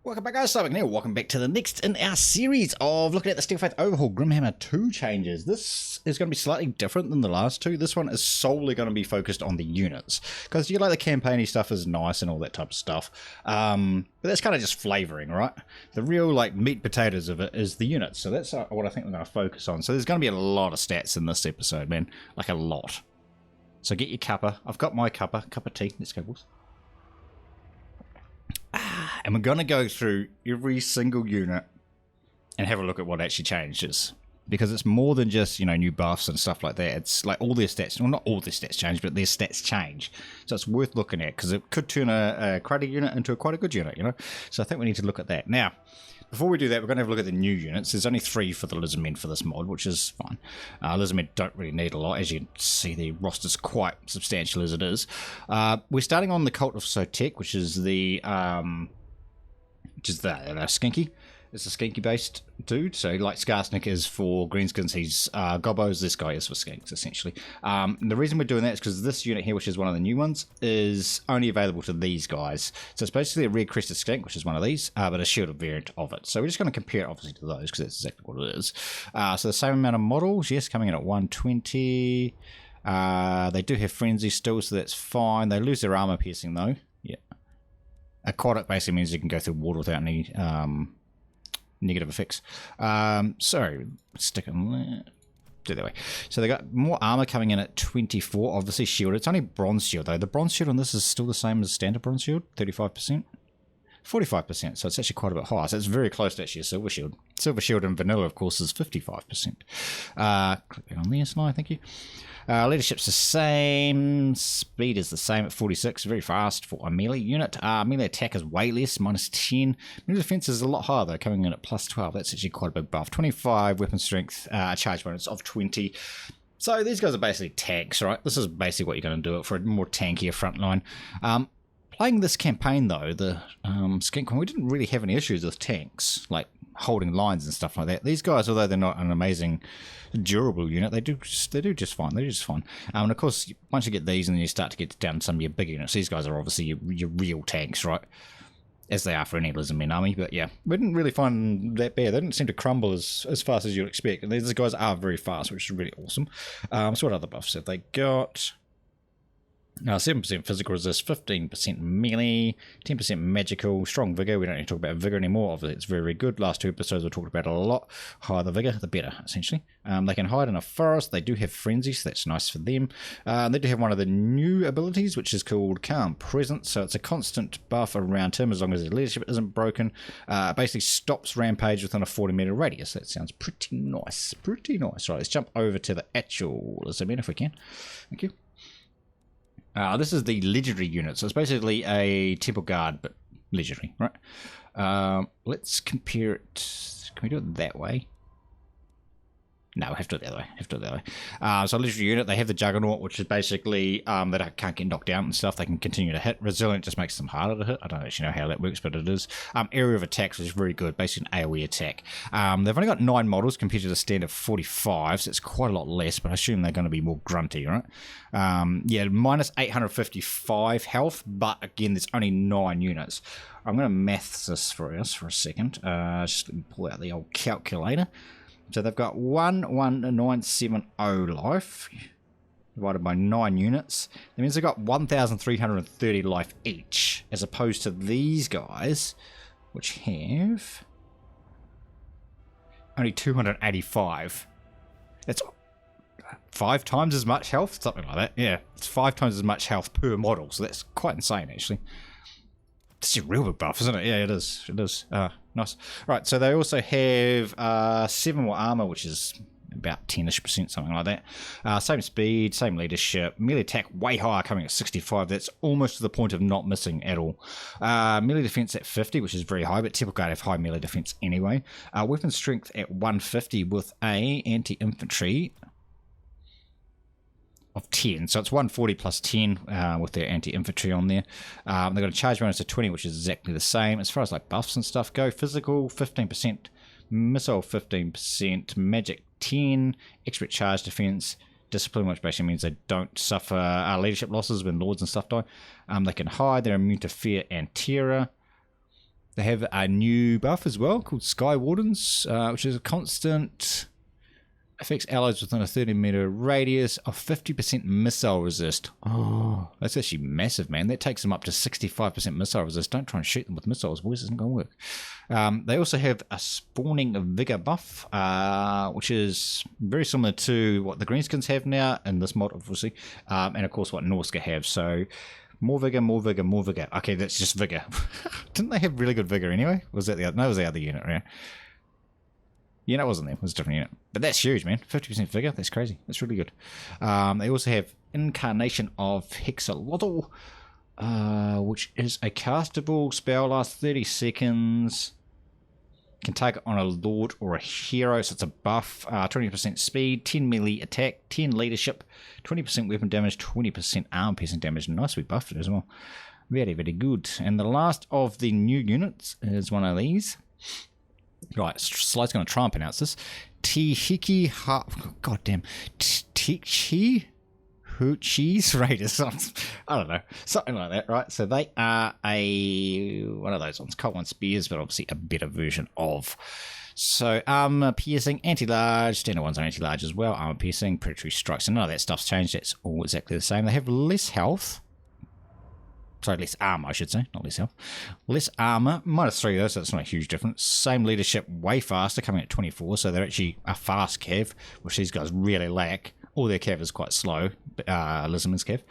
Welcome back guys, Simon here. Welcome back to the next in our series of looking at the Steel Faith Overhaul Grimhammer II changes. This is going to be slightly different than the last two. This one is solely going to be focused on the units. Because you like the campaigny stuff is nice and all that type of stuff. But that's kind of just flavouring, right? The real like meat potatoes of it is the units. So that's what I think we're going to focus on. So there's going to be a lot of stats in this episode, man. Like a lot. So get your cuppa. I've got my cuppa. Cup of tea. Let's go, boys. And we're going to go through every single unit and have a look at what actually changes. Because it's more than just, you know, new buffs and stuff like that. It's like all their stats, well, not all their stats change, but their stats change. So it's worth looking at because it could turn a cruddy unit into quite a good unit, you know. So I think we need to look at that. Now, before we do that, we're going to have a look at the new units. There's only 3 for the Lizardmen for this mod, which is fine. Lizardmen don't really need a lot. As you can see, the roster's quite substantial as it is. We're starting on the Cult of Sotek, which is the Skinky. It's a Skinky based dude. So like Skarsnik is for greenskins, he's Gobbos, this guy is for Skinks essentially. The reason we're doing that is because this unit here, which is one of the new ones, is only available to these guys. So it's basically a red crested Skink, which is one of these, but a shielded variant of it. So we're just going to compare it obviously to those because that's exactly what it is. So the same amount of models, yes, coming in at 120. They do have frenzy still, so that's fine. They lose their armor piercing though. Yeah. Aquatic basically means you can go through water without any negative effects. So stick them there. Do that way. So they got more armor coming in at 24. Obviously shielded. It's only bronze shield though. The bronze shield on this is still the same as standard bronze shield. 35%. 45%. So it's actually quite a bit higher. So it's very close to actually a silver shield. Silver shield in vanilla, of course, is 55%. Click on there, Sly. Thank you. Leadership's the same. Speed is the same at 46. Very fast for a melee unit. Melee attack is way less, -10. Melee defense is a lot higher though, coming in at +12. That's actually quite a big buff. 25 weapon strength, charge bonus of 20. So these guys are basically tanks, right? This is basically what you're going to do it for a more tankier front line. Playing this campaign though, the Skink, we didn't really have any issues with tanks, like holding lines and stuff like that. These guys, although they're not an amazing durable unit, they do just fine. They're just fine. And of course, once you get these and then you start to get down some of your bigger units, these guys are obviously your real tanks, right? As they are for any Lizardmen army. But yeah, we didn't really find that bad. They didn't seem to crumble as fast as you'd expect. And these guys are very fast, which is really awesome. So what other buffs have they got? 7% physical resist, 15% melee, 10% magical, strong vigor. We don't need to talk about vigor anymore. Obviously, it's very, very good. Last 2 episodes we talked about it a lot. Higher the vigor, the better, essentially. They can hide in a forest. They do have frenzy, so that's nice for them. They do have one of the new abilities, which is called Calm Presence. So it's a constant buff around him as long as his leadership isn't broken. It basically stops rampage within a 40-meter radius. That sounds pretty nice. Pretty nice. Right, let's jump over to the actual Lizardmen if we can. Thank you. This is the legendary unit, so it's basically a temple guard, but legendary, right? Let's compare it. Can we do it that way? No, we have to do it the other way. So legendary unit, they have the Juggernaut, which is basically they can't get knocked down and stuff. They can continue to hit. Resilient just makes them harder to hit. I don't actually know how that works, but it is. Area of attack, which is very good, basically an AoE attack. They've only got 9 models compared to the standard 45, so it's quite a lot less, but I assume they're going to be more grunty, right? Yeah, minus 855 health, but again, there's only 9 units. I'm going to math this for us for a second. Just let me pull out the old calculator. So they've got 11970 life divided by 9 units. That means they've got 1,330 life each, as opposed to these guys, which have only 285. That's 5 times as much health, something like that. Yeah, it's 5 times as much health per model, so that's quite insane, actually. It's a real big buff, isn't it? Yeah, it is. It is. Nice. Right, so they also have 7 more armor, which is about 10-ish%, something like that. Same speed, same leadership. Melee attack way higher, coming at 65. That's almost to the point of not missing at all. Melee defense at 50, which is very high, but typical guard have high melee defense anyway. Weapon strength at 150 with a anti-infantry of 10, so it's 140 plus 10 with their anti-infantry on there. They've got a charge bonus of 20, which is exactly the same. As far as like buffs and stuff go, physical 15%, missile 15%, magic 10, expert charge defense, discipline, which basically means they don't suffer leadership losses when lords and stuff die. They can hide, they're immune to fear and terror. They have a new buff as well called Sky Wardens, which is a constant, affects allies within a 30-meter radius of 50% missile resist. Oh, that's actually massive, man. That takes them up to 65% missile resist. Don't try and shoot them with missiles, boys. It isn't going to work. They also have a spawning vigor buff, which is very similar to what the Greenskins have now in this mod, obviously, and of course what Norska have. So more vigor, more vigor, more vigor. Okay, that's just vigor. Didn't they have really good vigor anyway? Was that the other? No, it was the other unit, right? Yeah, that wasn't them. It was a different unit. But that's huge, man. 50% vigor. That's crazy. That's really good. They also have Incarnation of Hexalotl, which is a castable spell, lasts 30 seconds. Can target on a lord or a hero, so it's a buff. 20% speed, 10 melee attack, 10 leadership, 20% weapon damage, 20% arm piercing damage. Nice, we buffed it as well. Very, very good. And the last of the new units is one of these. Right, Slide's going to try and pronounce this. Tihiki Ha... Goddamn. Tichi Huchi's Raiders. I don't know. Something like that, right? So they are one of those ones. Colt 1 Spears, but obviously a better version of. So armor piercing, anti-large. Standard ones are anti-large as well. Armor piercing, predatory strikes. So none of that stuff's changed. It's all exactly the same. They have less health. Sorry, less armor, I should say, not less health. Less armor, -3 though, so it's not a huge difference. Same leadership, way faster, coming at 24, so they're actually a fast cav, which these guys really lack. All their cav is quite slow, Lizardmen's cav.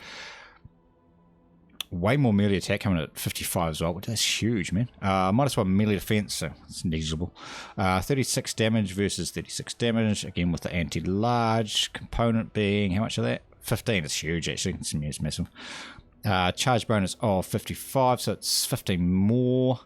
Way more melee attack, coming at 55 as well, which that's huge, man. -1 melee defense, so it's negligible. 36 damage versus 36 damage, again with the anti-large component being, how much of that? 15, it's huge actually, it's massive. Charge bonus of 55, so it's 15 more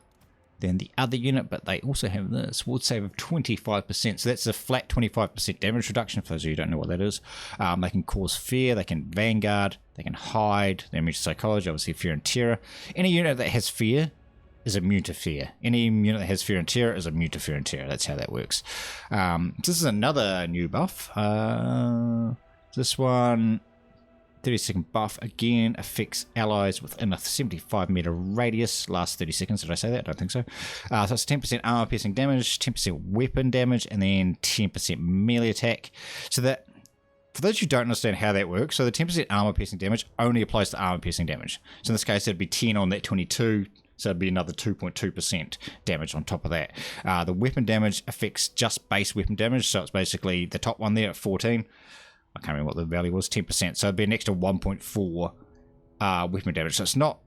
than the other unit, but they also have this ward save of 25%, so that's a flat 25% damage reduction. For those of you who don't know what that is, they can cause fear, they can vanguard, they can hide, they immune to psychology, obviously fear and terror. Any unit that has fear is immune to fear. Any unit that has fear and terror is immune to fear and terror. That's how that works. This is another new buff. This one, 30-second buff, again, affects allies within a 75-meter radius. Last 30 seconds, did I say that? I don't think so. So it's 10% armor piercing damage, 10% weapon damage, and then 10% melee attack. So that, for those who don't understand how that works, so the 10% armor piercing damage only applies to armor piercing damage. So in this case, it'd be 10 on that 22, so it'd be another 2.2% damage on top of that. The weapon damage affects just base weapon damage, so it's basically the top one there at 14. I can't remember what the value was, 10%. So it'd be an extra 1.4 weapon damage. So it's not...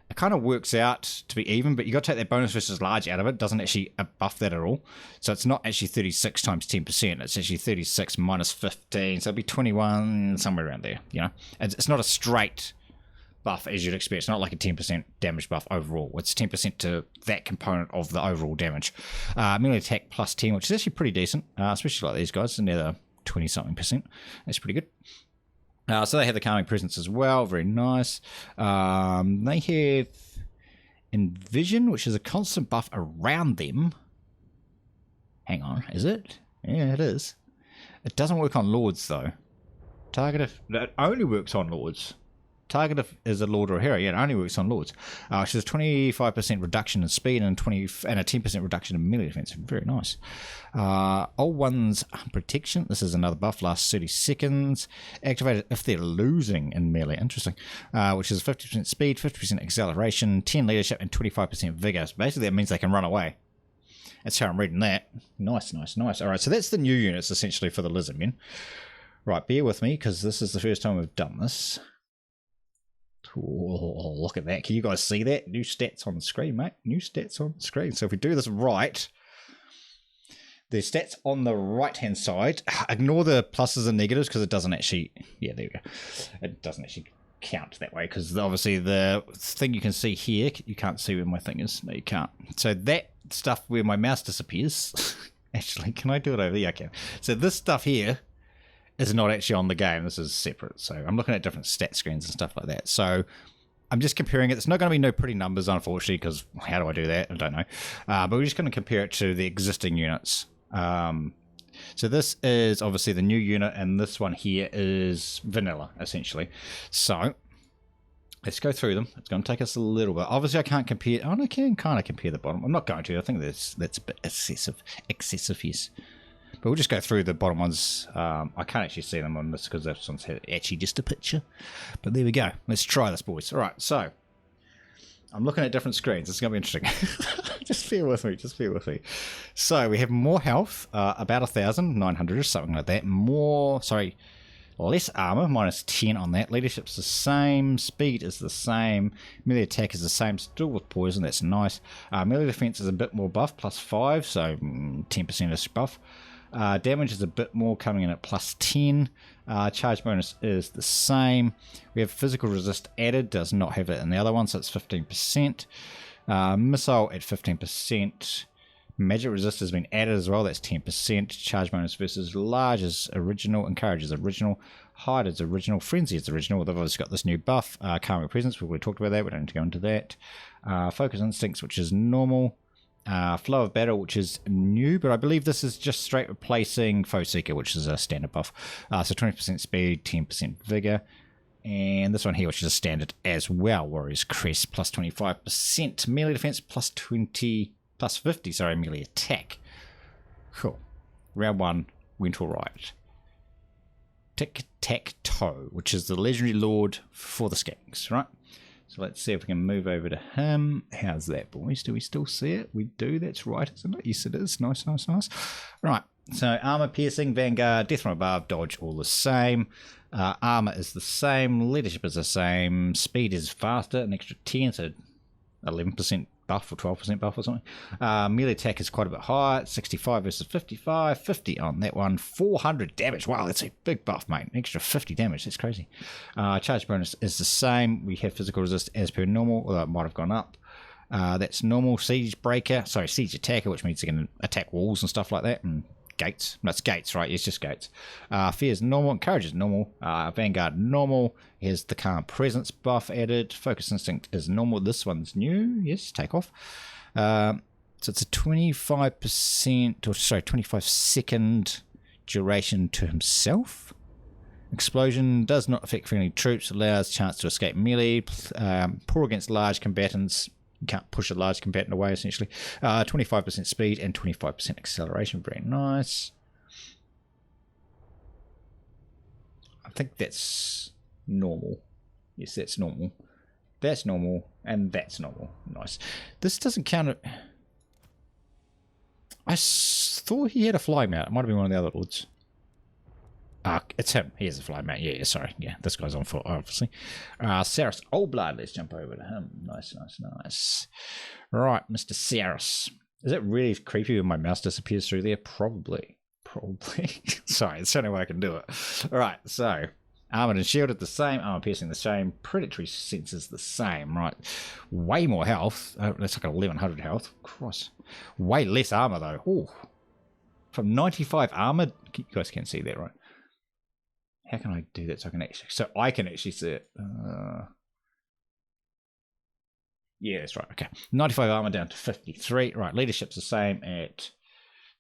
It kind of works out to be even, but you got to take that bonus versus large out of it. It doesn't actually buff that at all. So it's not actually 36 times 10%. It's actually 36 minus 15. So it'd be 21, somewhere around there, you know. It's not a straight buff as you'd expect. It's not like a 10% damage buff overall. It's 10% to that component of the overall damage. Melee attack plus 10, which is actually pretty decent, especially like these guys. And they're the 20-something%. That's pretty good. So they have the calming presence as well. Very nice. They have Envision, which is a constant buff around them. Hang on, is it? Yeah, it is. It doesn't work on Lords, though. Target if... It only works on Lords. Target if is a Lord or a hero. Yeah, it only works on Lords. Which is 25% reduction in speed and a 10% reduction in melee defense. Very nice. Old One's Protection. This is another buff. Lasts 30 seconds. Activated if they're losing in melee. Interesting. Which is 50% speed, 50% acceleration, 10 leadership, and 25% vigor. So basically, that means they can run away. That's how I'm reading that. Nice, nice, nice. All right, so that's the new units essentially for the Lizardmen. Right, bear with me because this is the first time we've done this. Oh, look at that. Can you guys see that? New stats on the screen, mate. New stats on the screen. So if we do this right, the stats on the right-hand side, ignore the pluses and negatives because it doesn't actually... Yeah, there we go. It doesn't actually count that way because obviously the thing you can see here, you can't see where my thing is. No, you can't. So that stuff where my mouse disappears... Actually, can I do it over here? I can. So this stuff here is not actually on the game. This is separate. So I'm looking at different stat screens and stuff like that. So I'm just comparing it. It's not going to be no pretty numbers, unfortunately, because how do I do that? I don't know. But we're just going to compare it to the existing units. So this is obviously the new unit, and this one here is vanilla, essentially. So Let's go through them. It's going to take us a little bit. Obviously, I can't compare. Oh, I can kind of compare the bottom. I'm not going to. I think that's a bit excessive. Excessive, yes. But we'll just go through the bottom ones. I can't actually see them on this because this one's actually just a picture. But there we go. Let's try this, boys. All right, so I'm looking at different screens. It's going to be interesting. Just bear with me. Just bear with me. So we have more health, about 1,900 or something like that. Less armor, minus 10 on that. Leadership's the same. Speed is the same. Melee attack is the same, still with poison. That's nice. Melee defense is a bit more buff, plus 5, so 10%ish buff. Damage is a bit more, coming in at plus 10. Charge bonus is the same. We have physical resist added, does not have it in the other one, so it's 15%. Missile at 15%. Magic resist has been added as well, that's 10%. Charge bonus versus large is original. Encourage is original. Hide is original. Frenzy is original. They've obviously got this new buff. Calming presence, we've already talked about that. We don't need to go into that. Focus instincts, which is normal. Flow of battle, which is new, but I believe this is just straight replacing Foe Seeker, which is a standard buff. So 20% speed, 10% vigor. And this one here, which is a standard as well. Warrior's Crest, plus 25%. Melee defense, plus 50, sorry, melee attack. Cool. Round 1 went alright. Tic-tac-toe, which is the legendary lord for the Skinks, right? So let's see if we can move over to him. How's that, boys? Do we still see it? We do, that's right, isn't it? Yes, it is. Nice, nice, nice. Right, so armor, piercing, vanguard, death from above, dodge, all the same. Armor is the same. Leadership is the same. Speed is faster, an extra 10, so 11% buff or 12% buff or something. Melee attack is quite a bit higher, 65 versus 55, 50 on that one, 400 damage. Wow, that's a big buff, mate. An extra 50 damage, that's crazy. Charge bonus is the same. We have physical resist as per normal, although it might have gone up. That's normal. Siege attacker, which means you can attack walls and stuff like that, and gates. No, it's gates, right? It's just gates. Fear is normal. Courage is normal. Vanguard normal. Here's the calm presence buff added. Focus instinct is normal. This one's new. Yes, take off. So it's a 25 second duration to himself. Explosion does not affect friendly troops. Allows chance to escape melee. Poor against large combatants. You can't push a large combatant away, essentially. 25% speed and 25% acceleration. Very nice. I think that's normal. Yes, that's normal. That's normal. And that's normal. Nice. This doesn't count. I thought he had a fly mount. It might have been one of the other lords. It's him. He has a fly mount. Yeah, sorry. Yeah, this guy's on foot, obviously. Saurus Old Blood. Let's jump over to him. Nice, nice, nice. Right, Mr. Saurus. Is it really creepy when my mouse disappears through there? Probably. Probably. Sorry, it's the only way I can do it. All right, so armored and shielded the same. Armor piercing the same. Predatory senses the same. Right. Way more health. That's like 1,100 health. Cross. Way less armor, though. Ooh. From 95 armor. You guys can't see that, right? How can I do that so I can actually see it? Yeah, that's right. Okay. 95 armor down to 53. Right, leadership's the same at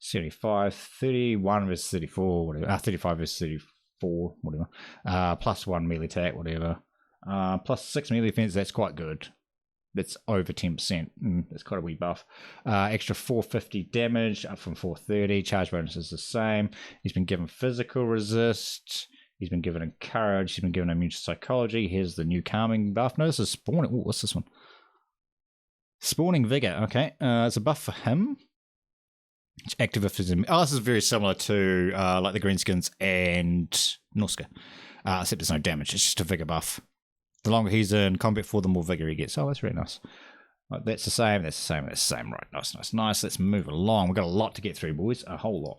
75. 31 versus 34, whatever. 35 versus 34, whatever. Plus 1 melee attack, whatever. Plus 6 melee defense, that's quite good. That's over 10%. That's quite a wee buff. Extra 450 damage, up from 430. Charge bonus is the same. He's been given physical resist. He's been given encourage. He's been given immune psychology. Here's the new calming buff. No, this is spawning. Oh, what's this one? Spawning vigor. Okay, it's a buff for him. It's active if it's this is very similar to like the Greenskins and Norska, except there's no damage. It's just a vigor buff. The longer he's in combat for, the more vigor he gets. Oh, that's really nice. Right, that's the same. That's the same. That's the same. Right, nice, nice, nice. Let's move along. We've got a lot to get through, boys. A whole lot.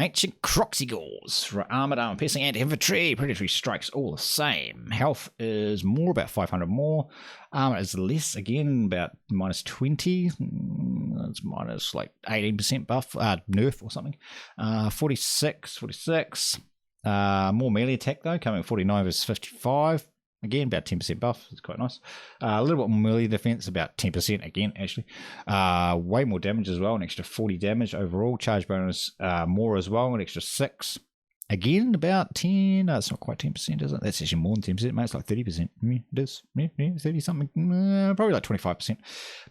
Ancient Croxigores for armored, armor piercing, and infantry. Predatory strikes all the same. Health is more, about 500 more. Armor is less, again, about minus 20. It's minus like 18% buff, nerf or something. 46. More melee attack though, coming at 49 versus 55. Again, about 10% buff. It's quite nice. A little bit more melee defense, about 10% again, actually. Way more damage as well, an extra 40 damage overall. Charge bonus more as well, an extra 6. Again, about 10. No, it's not quite 10%, is it? That's actually more than 10%, mate. It's like 30%. It is. Yeah, 30 something. Probably like 25%.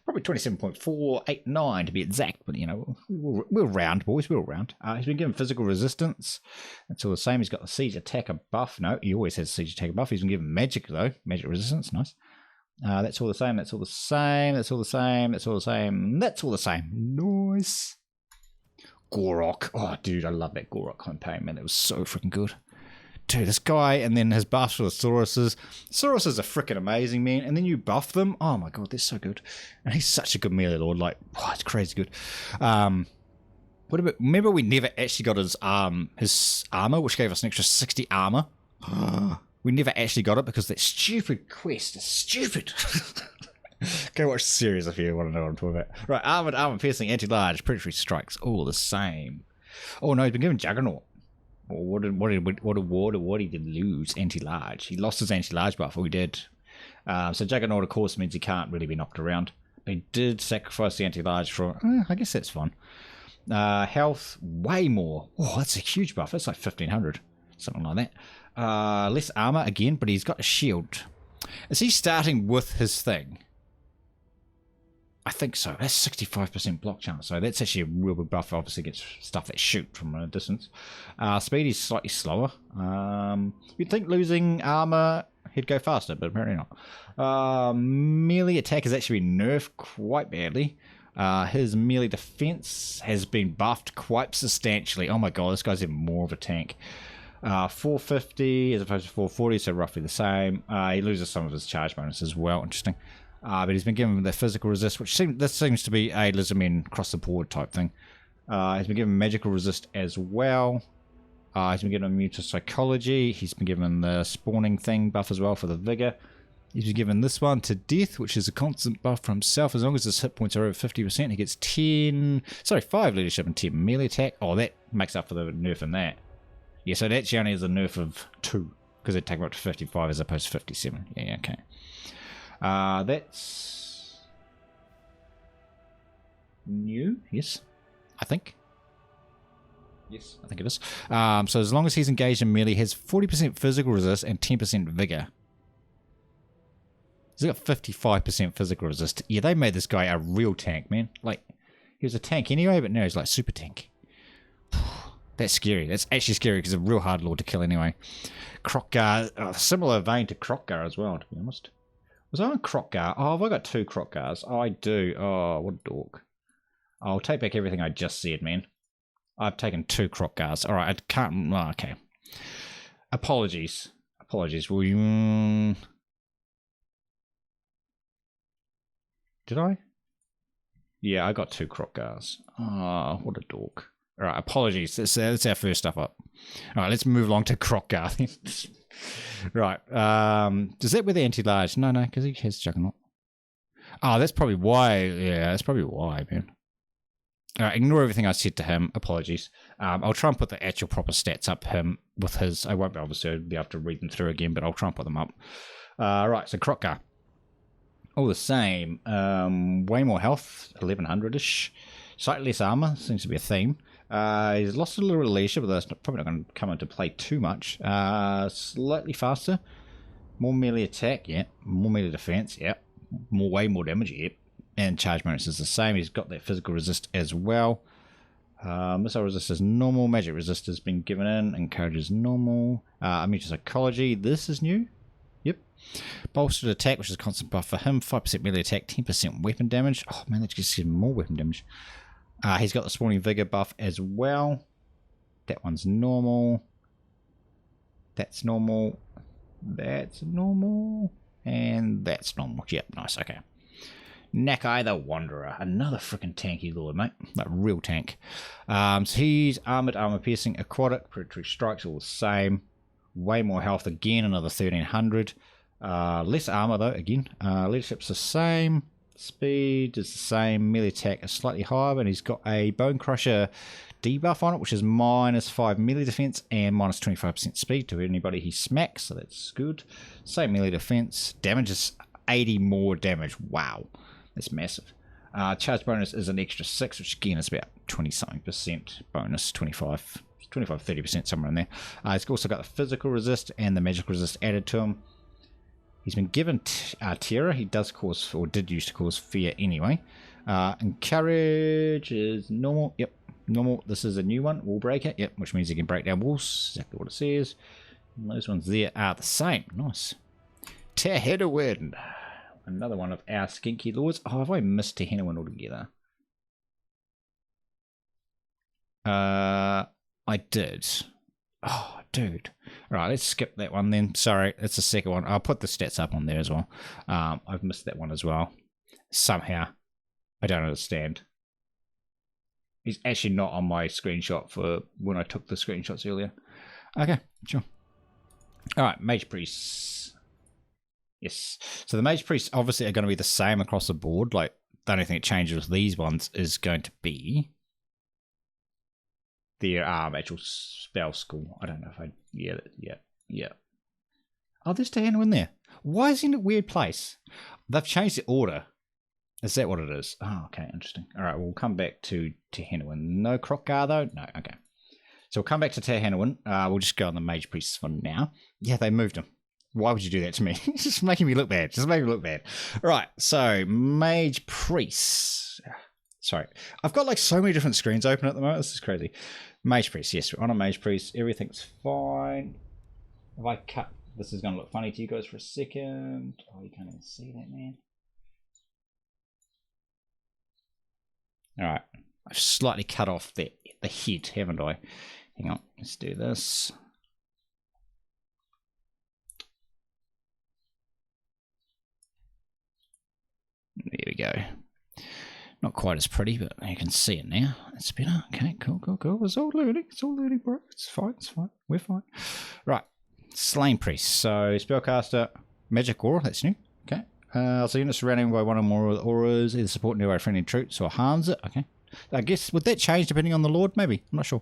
Probably 27.489 to be exact. But, you know, we'll round, boys. We'll round. He's been given physical resistance. That's all the same. He's got the siege attacker buff. No, he always has siege attacker buff. He's been given magic, though. Magic resistance. Nice. That's all the same. That's all the same. That's all the same. That's all the same. That's all the same. Nice. Gorok. Oh, dude, I love that Gorok campaign, man. It was so freaking good. Dude, this guy, and then his buffs for the sauruses. Sauruses are freaking amazing, man. And then you buff them. Oh, my God, they're so good. And he's such a good melee lord. Like, oh, it's crazy good. What about, remember we never actually got his armor, which gave us an extra 60 armor? We never actually got it because that stupid quest is stupid. Go watch the series if you want to know what I'm talking about. Right, armor, piercing, anti-large, predatory strikes, all the same. Oh no, he's been given Juggernaut. What did he lose? Anti-large. He lost his anti-large buff. Oh, he did. So Juggernaut, of course, means he can't really be knocked around. But he did sacrifice the anti-large for. I guess that's fine. Health, way more. Oh, that's a huge buff. That's like 1500, something like that. Less armor again, but he's got a shield. Is he starting with his thing? I think so. That's 65% block chance. So that's actually a real big buff. Obviously against stuff that shoot from a distance. Speed is slightly slower. You'd think losing armor, he'd go faster, but apparently not. Melee attack has actually been nerfed quite badly. His melee defense has been buffed quite substantially. Oh my god, this guy's even more of a tank. 450 as opposed to 440, so roughly the same. He loses some of his charge bonus as well. Interesting. But he's been given the physical resist, which seems to be a Lizardmen across the board type thing. He's been given magical resist as well. He's been given immune to psychology. He's been given the spawning thing buff as well for the vigor. He's been given this one to death, which is a constant buff for himself. As long as his hit points are over 50%, he gets 5 leadership and 10 melee attack. Oh, that makes up for the nerf in that. Yeah, so that actually only is a nerf of 2, because they take him up to 55 as opposed to 57. Yeah, okay. That's new, yes, I think. Yes, I think it is. So as long as he's engaged in melee, he has 40% physical resist and 10% vigor. He's got 55% physical resist. Yeah, they made this guy a real tank, man. Like, he was a tank anyway, but now he's like super tank. That's scary. That's actually scary because he's a real hard lord to kill anyway. Crocgar, similar vein to Crocgar as well, to be honest. Was I on Crocgar? Oh, have I got 2 Crocgars? Oh, I do. Oh, what a dork. I'll take back everything I just said, man. I've taken 2 Crocgars. Alright, I can't. Oh, okay. Apologies. Will you. Did I? Yeah, I got 2 Crocgars. Oh, what a dork. Alright, apologies. That's our first stuff up. Alright, let's move along to Crocgar. Right. Is that with the anti-large? No, because he has Juggernaut. Oh, that's probably why. Yeah, that's probably why, man. Alright, ignore everything I said to him. Apologies. I'll try and put the actual proper stats up him with his. I won't be able to read them through again, but I'll try and put them up. Right, so Crocgar. All the same. Way more health, 1100-ish. Slightly less armor, seems to be a theme. He's lost a little bit of leadership, but that's probably not going to come into play too much. Slightly faster. More melee attack, yeah. More melee defense, yeah. Way more damage, yeah. And charge bonus is the same. He's got that physical resist as well. Missile resist is normal. Magic resist has been given in. Encourages normal. Immune to psychology. This is new. Yep. Bolstered attack, which is a constant buff for him. 5% melee attack, 10% weapon damage. Oh man, that gives him more weapon damage. He's got the spawning vigor buff as well. That one's normal. That's normal. That's normal. And that's normal. Yep, nice, okay. Nakai the Wanderer. Another freaking tanky lord, mate. Like real tank. So he's armored, armor piercing, aquatic, predatory strikes, all the same. Way more health again, another 1300. Less armor though, again. Leadership's the same. Speed is the same. Melee attack is slightly higher, but he's got a Bone Crusher debuff on it, which is -5 melee defense and -25% speed to anybody he smacks, so that's good. Same melee defense. Damage is 80 more damage. Wow, that's massive. Charge bonus is an extra 6, which again is about 20-something% bonus, 25-30%, somewhere in there. He's also got the physical resist and the magical resist added to him. He's been given terror. He does cause, or did used to cause fear anyway. And courage is normal. Yep, normal. This is a new one, wall breaker. Yep, which means he can break down walls. Exactly what it says. And those ones there are the same. Nice. Tehenowin. Another one of our skinky lords. Oh, have I missed Tehenowin altogether? I did. Oh, dude. Alright, let's skip that one then. Sorry, it's the second one. I'll put the stats up on there as well. I've missed that one as well. Somehow. I don't understand. He's actually not on my screenshot for when I took the screenshots earlier. Okay, sure. Alright, Mage Priests. Yes. So the Mage Priests obviously are going to be the same across the board. Like, the only thing that changes with these ones is going to be their actual spell school. I don't know if I... Yeah. Oh, there's Tehenowin there. Why is he in a weird place? They've changed the order. Is that what it is? Oh, okay, interesting. Alright, we'll come back to Tehenowin. No Crockgar, though? No, okay. So we'll come back to Tehenowin. We'll just go on the Mage Priests for now. Yeah, they moved him. Why would you do that to me? It's just making me look bad. Just making me look bad. Right, so Mage Priests. Sorry. I've got like so many different screens open at the moment. This is crazy. Mage Priest, yes, we're on a Mage Priest. Everything's fine. If I cut, this is going to look funny to you guys for a second. Oh, you can't even see that, man. Alright, I've slightly cut off the head, haven't I? Hang on, let's do this. There we go. Not quite as pretty, but you can see it now. It's better. Okay, cool. It's all learning, bro. It's fine. We're fine. Right. Slain Priest. So, Spellcaster, Magic Aura. That's new. Okay. So, units surrounding by one or more auras, either support nearby friendly troops or harms it. Okay. I guess, would that change depending on the Lord? Maybe. I'm not sure.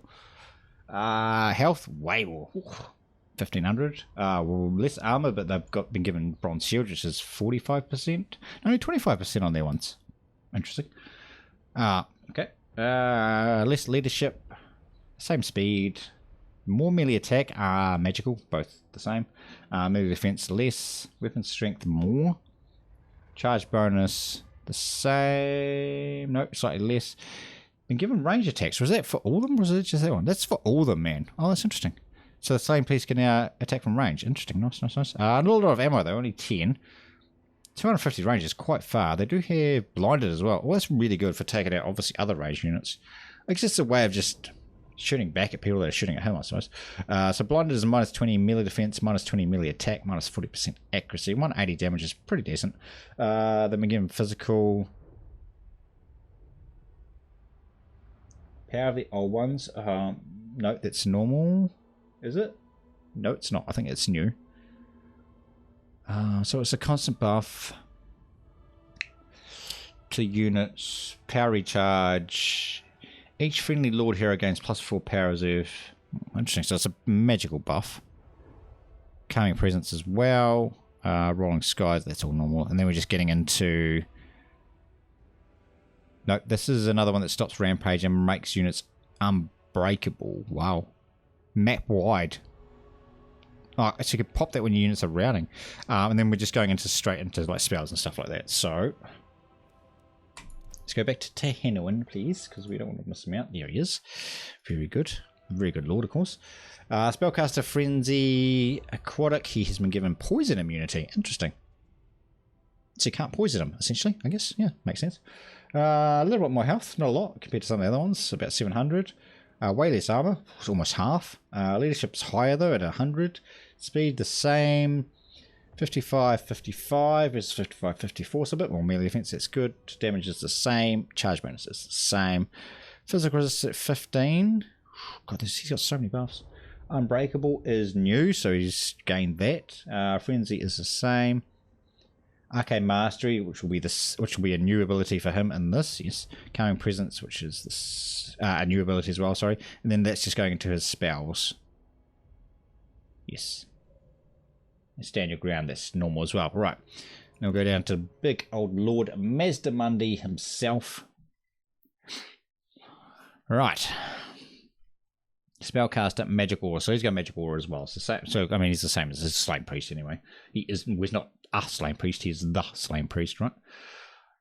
Health, way more. 1500. Well, less armor, but they've been given Bronze Shield, which is 45%. Only 25% on their ones. Interesting. Okay. Less leadership. Same speed. More melee attack. Magical. Both the same. Melee defense less. Weapon strength more. Charge bonus the same. Nope, slightly less. Been given range attacks. Was that for all of them or was it just that one? That's for all of them, man. Oh, that's interesting. So the same piece can now attack from range. Interesting. Nice. A little lot of ammo though. Only 10. 250 range is quite far. They do have blinded as well. Well, that's really good for taking out, obviously, other range units. It's just a way of just shooting back at people that are shooting at him, I suppose. So blinded is minus 20 melee defense, minus 20 melee attack, minus 40% accuracy. 180 damage is pretty decent. Then we give him physical. Power of the old ones. No, that's normal. Is it? No, it's not. I think it's new. So it's a constant buff to units, power recharge. Each friendly Lord hero gains +4 power reserve. Interesting, so it's a magical buff. Calming presence as well. Rolling skies, that's all normal. And then we're just getting into... No, this is another one that stops rampage and makes units unbreakable. Wow. Map wide. Oh, so you could pop that when your units are routing. And then we're just going straight into like spells and stuff like that. So, let's go back to Tehenowin, please, because we don't want to miss him out. There he is. Very good. Very good lord, of course. Spellcaster Frenzy Aquatic. He has been given poison immunity. Interesting. So you can't poison him, essentially, I guess. Yeah, makes sense. A little bit more health. Not a lot compared to some of the other ones. About 700. Way less armor. It's almost half. Leadership's higher, though, at 100. Speed the same. 55, 55 is 55, 54. So a bit more melee defense. That's good. Damage is the same. Charge bonus is the same. Physical resistance at 15. God, he's got so many buffs. Unbreakable is new, so he's gained that. Frenzy is the same. Arcane Mastery, which will be a new ability for him in this. Yes. Calming Presence, which is this a new ability as well. Sorry, and then that's just going into his spells. Yes. Stand your ground. That's normal as well. Right. We'll go down to big old Lord Mazdamundi himself. Right. Spellcaster, Magic Aura. So he's got Magic Aura as well. So I mean, he's the same as his Slain Priest anyway. He's not a Slain Priest, he's the Slain Priest, right?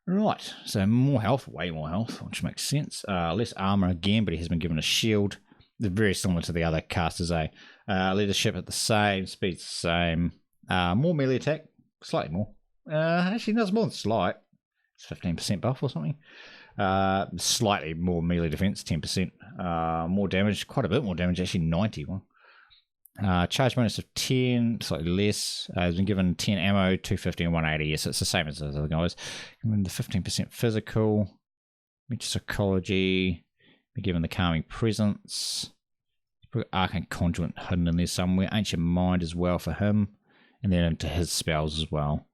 Right, so more health, way more health, which makes sense. Less armor again, but he has been given a shield. They're very similar to the other casters, eh? Leadership at the same, speed's the same. More melee attack, slightly more. Actually, no, it's more than slight. It's 15% buff or something. Slightly more melee defense, 10%. More damage, quite a bit more damage, actually 91. Charge bonus of 10, slightly less. He's been given 10 ammo, 250 and 180. Yes, it's the same as those other guys. Given the 15% physical, Mage Psychology, been given the Calming Presence. Arcane Conduit hidden in there somewhere. Ancient Mind as well for him. And then into his spells as well.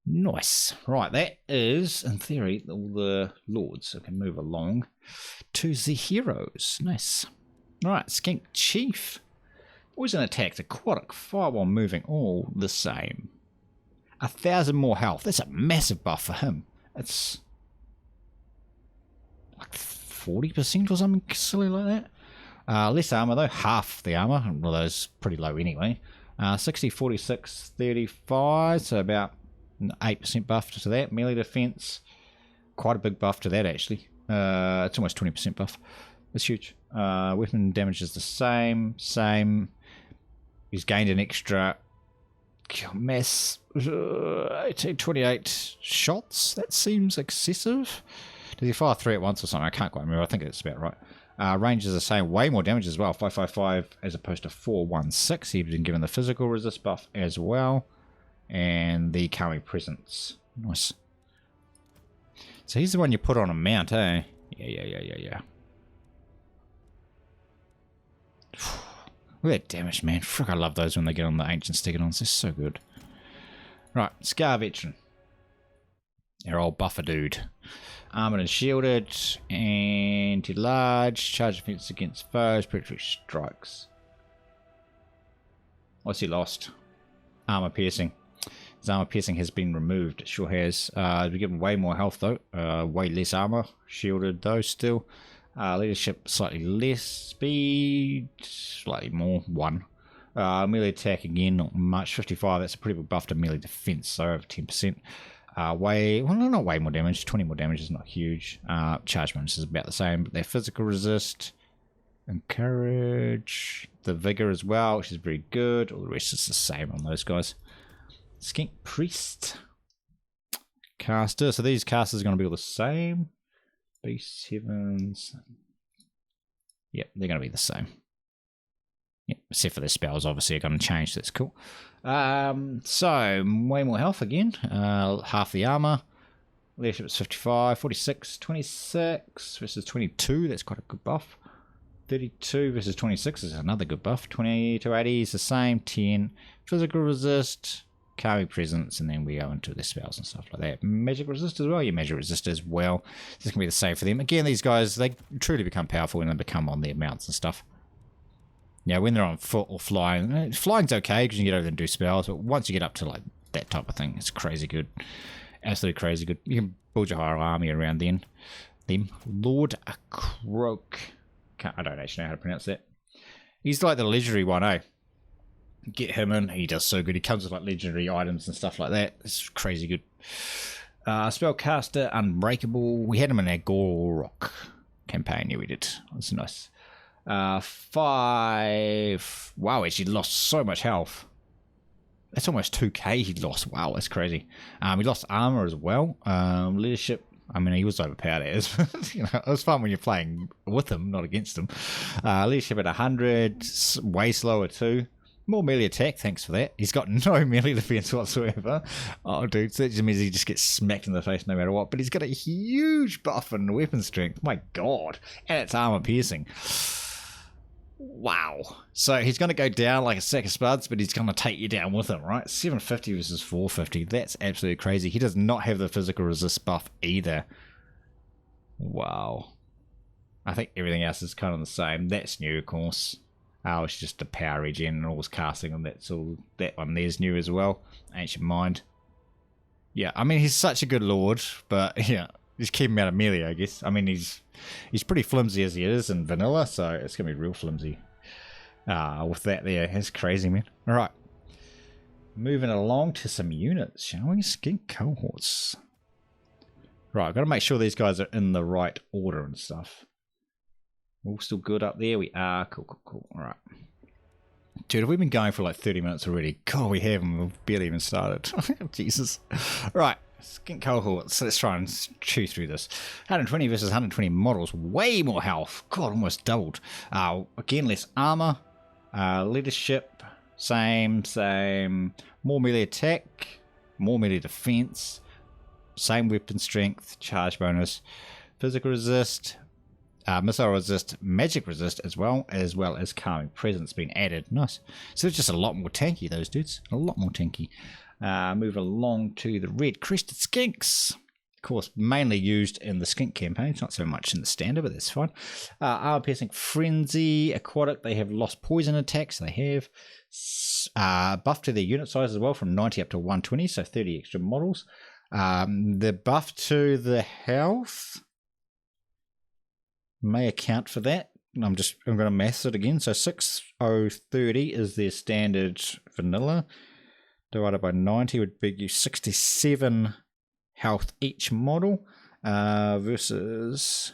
Nice. Right, that is, in theory, all the lords. So we can move along to the heroes. Nice. Alright, Skink Chief. Poison attack, aquatic, fire while moving, all the same. 1,000 more health. That's a massive buff for him. It's like 40% or something silly like that. Less armor though, half the armor. Well, that's pretty low anyway. 60, 46, 35, so about 8% buff to that. Melee defense, quite a big buff to that actually. It's almost 20% buff. It's huge. Weapon damage is the same. He's gained an extra mass 28 shots. That seems excessive. Does he fire 3 at once or something? I can't quite remember. I think that's about right. Range is the same. Way more damage as well. 555 as opposed to 416. He's been given the physical resist buff as well. And the Calming Presence. Nice. So he's the one you put on a mount, eh? Yeah. Look at that damage, man. Frick, I love those when they get on the Ancient Stegodons. They're so good. Right, Scar Veteran. Our old buffer dude. Armored and shielded. Anti-large. Charge defense against foes. Predatory strikes. What's he lost? Armor piercing. His armor piercing has been removed. It sure has. We're given way more health though. Way less armor. Shielded though still. Leadership slightly less, speed slightly more, 1. Melee attack again, not much, 55. That's a pretty big buff to melee defense, so over 10%. Not way more damage. 20 more damage is not huge. Charge bonus is about the same, but their physical resist, encourage, the vigor as well, which is very good. All the rest is the same on those guys. Skink Priest, caster. So these casters are going to be all the same. B7s. Yep, they're going to be the same. Yep, except for their spells, obviously, are going to change. So that's cool. So, way more health again. Half the armor. Leadership is 55, 46, 26 versus 22. That's quite a good buff. 32 versus 26 is another good buff. 20 to 80 is the same. 10. Physical resist. Calming Presence, and then we go into the spells and stuff like that. Magic resist as well. Yeah, magic resist as well. This can be the same for them. Again, these guys, they truly become powerful when they become on their mounts and stuff. Yeah, when they're on foot or flying, flying's okay because you can get over there and do spells, but once you get up to like that type of thing, it's crazy good. Absolutely crazy good. You can build your whole army around them. Lord Croak. I don't actually know how to pronounce that. He's like the legendary one, eh? Get him in. He does so good. He comes with like legendary items and stuff like that. It's crazy good. Spellcaster, Unbreakable. We had him in our Gorok campaign. Yeah, we did. That's nice. 5. Wow, actually lost so much health. That's almost 2k he lost. Wow, that's crazy. He lost armor as well. Leadership. I mean, he was overpowered as, you know, it was fun when you're playing with him, not against him. Leadership at 100. Way slower too. More melee attack, thanks for that. He's got no melee defense whatsoever. Oh, dude, so that just means he just gets smacked in the face no matter what. But he's got a huge buff in weapon strength. My God. And it's armor piercing. Wow. So he's going to go down like a sack of spuds, but he's going to take you down with him, right? 750 versus 450. That's absolutely crazy. He does not have the physical resist buff either. Wow. I think everything else is kind of the same. That's new, of course. It's just a power regen and all his casting, and that's all. That one there's new as well. Ancient Mind. Yeah, I mean, he's such a good lord, but yeah, just keep him out of melee, I guess. I mean, he's pretty flimsy as he is in vanilla, so it's going to be real flimsy with that there. It's crazy, man. All right. Moving along to some units, shall we? Skink cohorts. Right, I've got to make sure these guys are in the right order and stuff. All still good up there? We are. Cool, cool, cool. All right. Dude, have we been going for like 30 minutes already? God, we haven't. We've barely even started. Jesus. Right. Skink cohorts. So let's try and chew through this. 120 versus 120 models. Way more health. God, almost doubled. Again, less armor. Leadership. Same. More melee attack. More melee defense. Same weapon strength. Charge bonus. Physical resist. Missile resist, magic resist, as well as calming presence being added. Nice. So it's just a lot more tanky, those dudes. A lot more tanky. Move along to the red crested skinks. Of course, mainly used in the skink campaigns, not so much in the standard, but that's fine. Armor piercing frenzy, aquatic. They have lost poison attacks. They have buff to their unit size as well, from 90 up to 120, so 30 extra models. The buff to the health may account for that. I'm going to maths it again. So 6030 is their standard vanilla. Divided by 90 would be you 67 health each model. Versus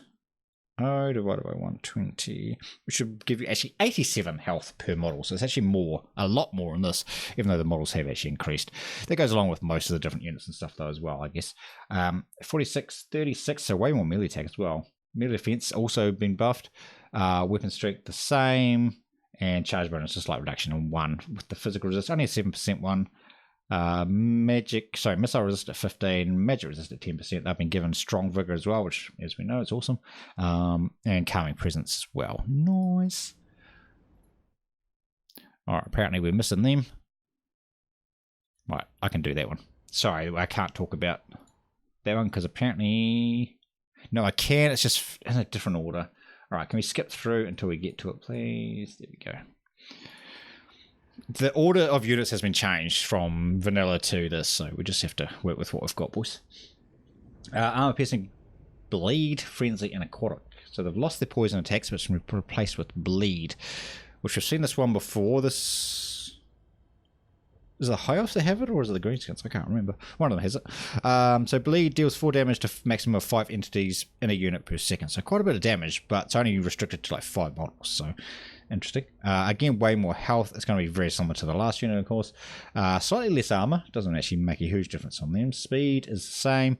divided by 120, which should give you actually 87 health per model. So it's actually more, a lot more in this, even though the models have actually increased. That goes along with most of the different units and stuff though as well, I guess. 46, 36, so way more melee attack as well. Melee defense also been buffed. Weapon strength the same. And charge bonus, just like reduction on 1. With the physical resist, only a 7% one. Missile resist at 15. Magic resist at 10%. They've been given strong vigor as well, which, as we know, is awesome. And calming presence as well. Nice. Alright, apparently we're missing them. Right, I can do that one. Sorry, I can't talk about that one because apparently... No, I can. It's just in a different order. All right, can we skip through until we get to it, please? There we go. The order of units has been changed from vanilla to this, so we just have to work with what we've got, boys. Armor piercing, bleed, frenzy, and aquatic. So they've lost their poison attacks, but it's been replaced with bleed, which we've seen this one before. This... Is it the high elves that have it, or is it the greenskins? I can't remember. One of them has it. So bleed deals 4 damage to maximum of 5 entities in a unit per second. So quite a bit of damage, but it's only restricted to like 5 models. So interesting. Again, way more health. It's going to be very similar to the last unit, of course. Slightly less armor. Doesn't actually make a huge difference on them. Speed is the same.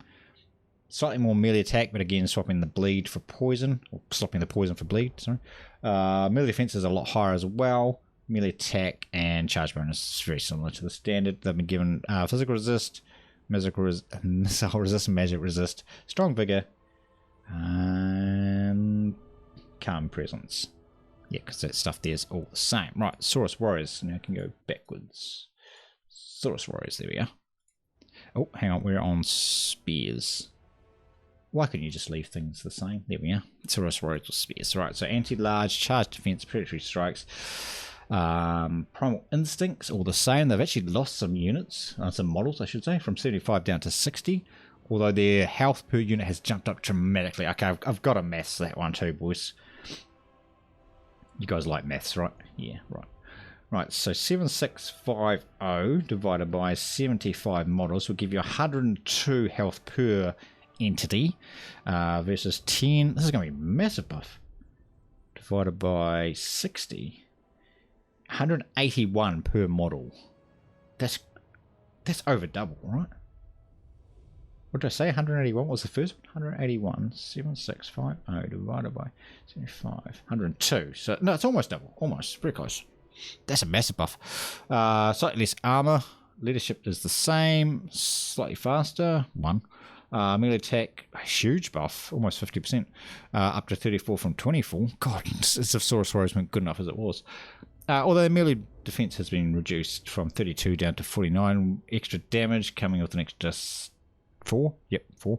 Slightly more melee attack, but again, swapping the bleed for poison. Or swapping the poison for bleed, sorry. Melee defense is a lot higher as well. Melee attack and charge bonus is very similar to the standard. They've been given physical resist, missile resist, magic resist, strong vigor, and calm presence. Yeah, because that stuff there is all the same. Right, Saurus Warriors. Now I can go backwards. Saurus Warriors, there we are. Oh, hang on, we're on spears. Why couldn't you just leave things the same? There we are. Saurus Warriors with spears. Right, so anti-large, charge defense, predatory strikes. Primal instincts, all the same. They've actually lost some units, some models I should say, from 75 down to 60, although their health per unit has jumped up dramatically. Okay, I've got to maths that one too, boys. You guys like maths, right? Yeah, right, so 7650 divided by 75 models will give you 102 health per entity, versus 10. This is going to be a massive buff. Divided by 60, 181 per model. That's over double, right? What did I say? 181 what was the first one? 181, 7650 divided by 75, 102. So no, it's almost double. Almost, pretty close. That's a massive buff. Slightly less armor. Leadership is the same. Slightly faster. 1. Melee attack, a huge buff, almost 50%, up to 34 from 24. God, as if Saurus Warriors weren't good enough as it was. Although melee defense has been reduced from 32 down to 49, extra damage coming with an extra 4. Yep, 4.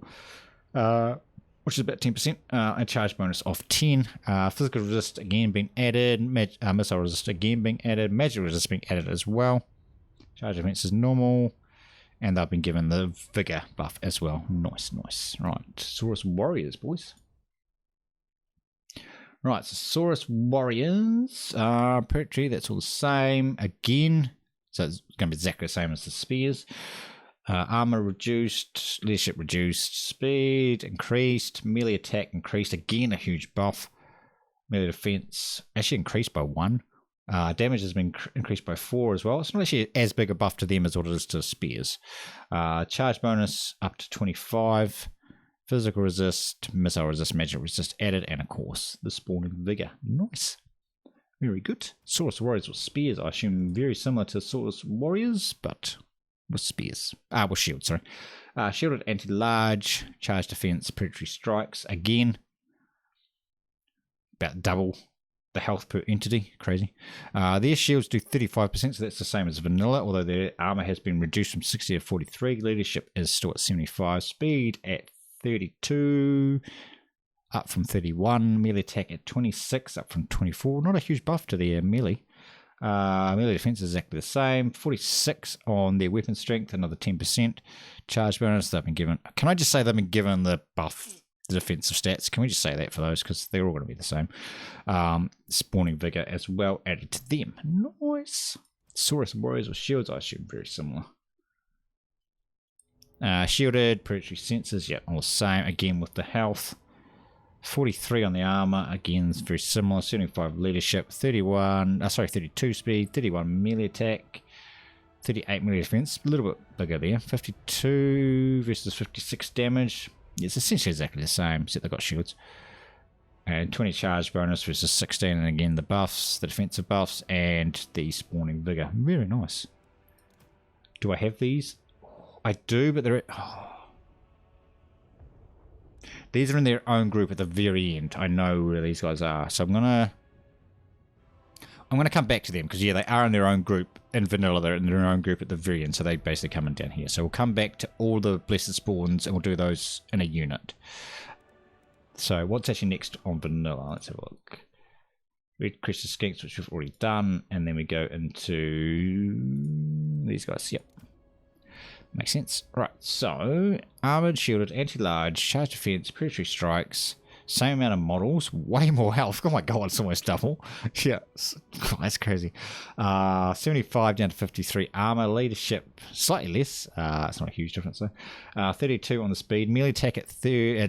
Which is about 10%. A charge bonus of 10. Physical resist again being added. Missile resist again being added. Magic resist being added as well. Charge defense is normal. And they've been given the Vigor buff as well. Nice, nice. Right, Saurus Warriors, boys. Right, so Saurus Warriors. Poetry, that's all the same. Again, so it's going to be exactly the same as the Spears. Armor reduced, leadership reduced, speed increased, melee attack increased. Again, a huge buff. Melee defense actually increased by 1. Damage has been increased by 4 as well. It's not actually as big a buff to them as what it is to Spears. Charge bonus up to 25. Physical resist, missile resist, magic resist added, and of course the spawning vigor. Nice. Very good. Saurus Warriors with spears, I assume very similar to Saurus Warriors, but with spears. With shields, sorry. Shielded anti-large, charge defense, predatory strikes. Again, about double the health per entity. Crazy. Their shields do 35%, so that's the same as vanilla, although their armor has been reduced from 60 to 43. Leadership is still at 75. Speed at 32, up from 31. Melee attack at 26, up from 24. Not a huge buff to their melee. Melee defense is exactly the same. 46 on their weapon strength, another 10%. Charge bonus, they've been given. Can I just say they've been given the buff, the defensive stats? Can we just say that for those? Because they're all going to be the same. Spawning vigor as well added to them. Nice. Saurus Warriors with shields, I assume very similar. Shielded, predatory senses, yeah, all the same. Again with the health. 43 on the armor, again, it's very similar. 75 leadership, 32 speed, 31 melee attack, 38 melee defense, a little bit bigger there. 52 versus 56 damage. Yeah, it's essentially exactly the same, except they've got shields. And 20 charge bonus versus 16, and again the buffs, the defensive buffs, and the spawning vigor. Very nice. Do I have these? I do, but they're... These are in their own group at the very end. I know where these guys are. So I'm gonna come back to them, because yeah, they are in their own group in vanilla. They're in their own group at the very end, so they basically come in down here. So we'll come back to all the blessed spawns, and we'll do those in a unit. So what's actually next on vanilla? Let's have a look. Red Crested Skinks, which we've already done, and then we go into these guys. Yep. Makes sense. Right, so armored, shielded, anti-large, charge defense, predatory strikes, same amount of models, way more health. Oh my god, it's almost double. Yeah, that's crazy. 75 down to 53 armor, leadership slightly less. It's not a huge difference though. 32 on the speed, melee attack at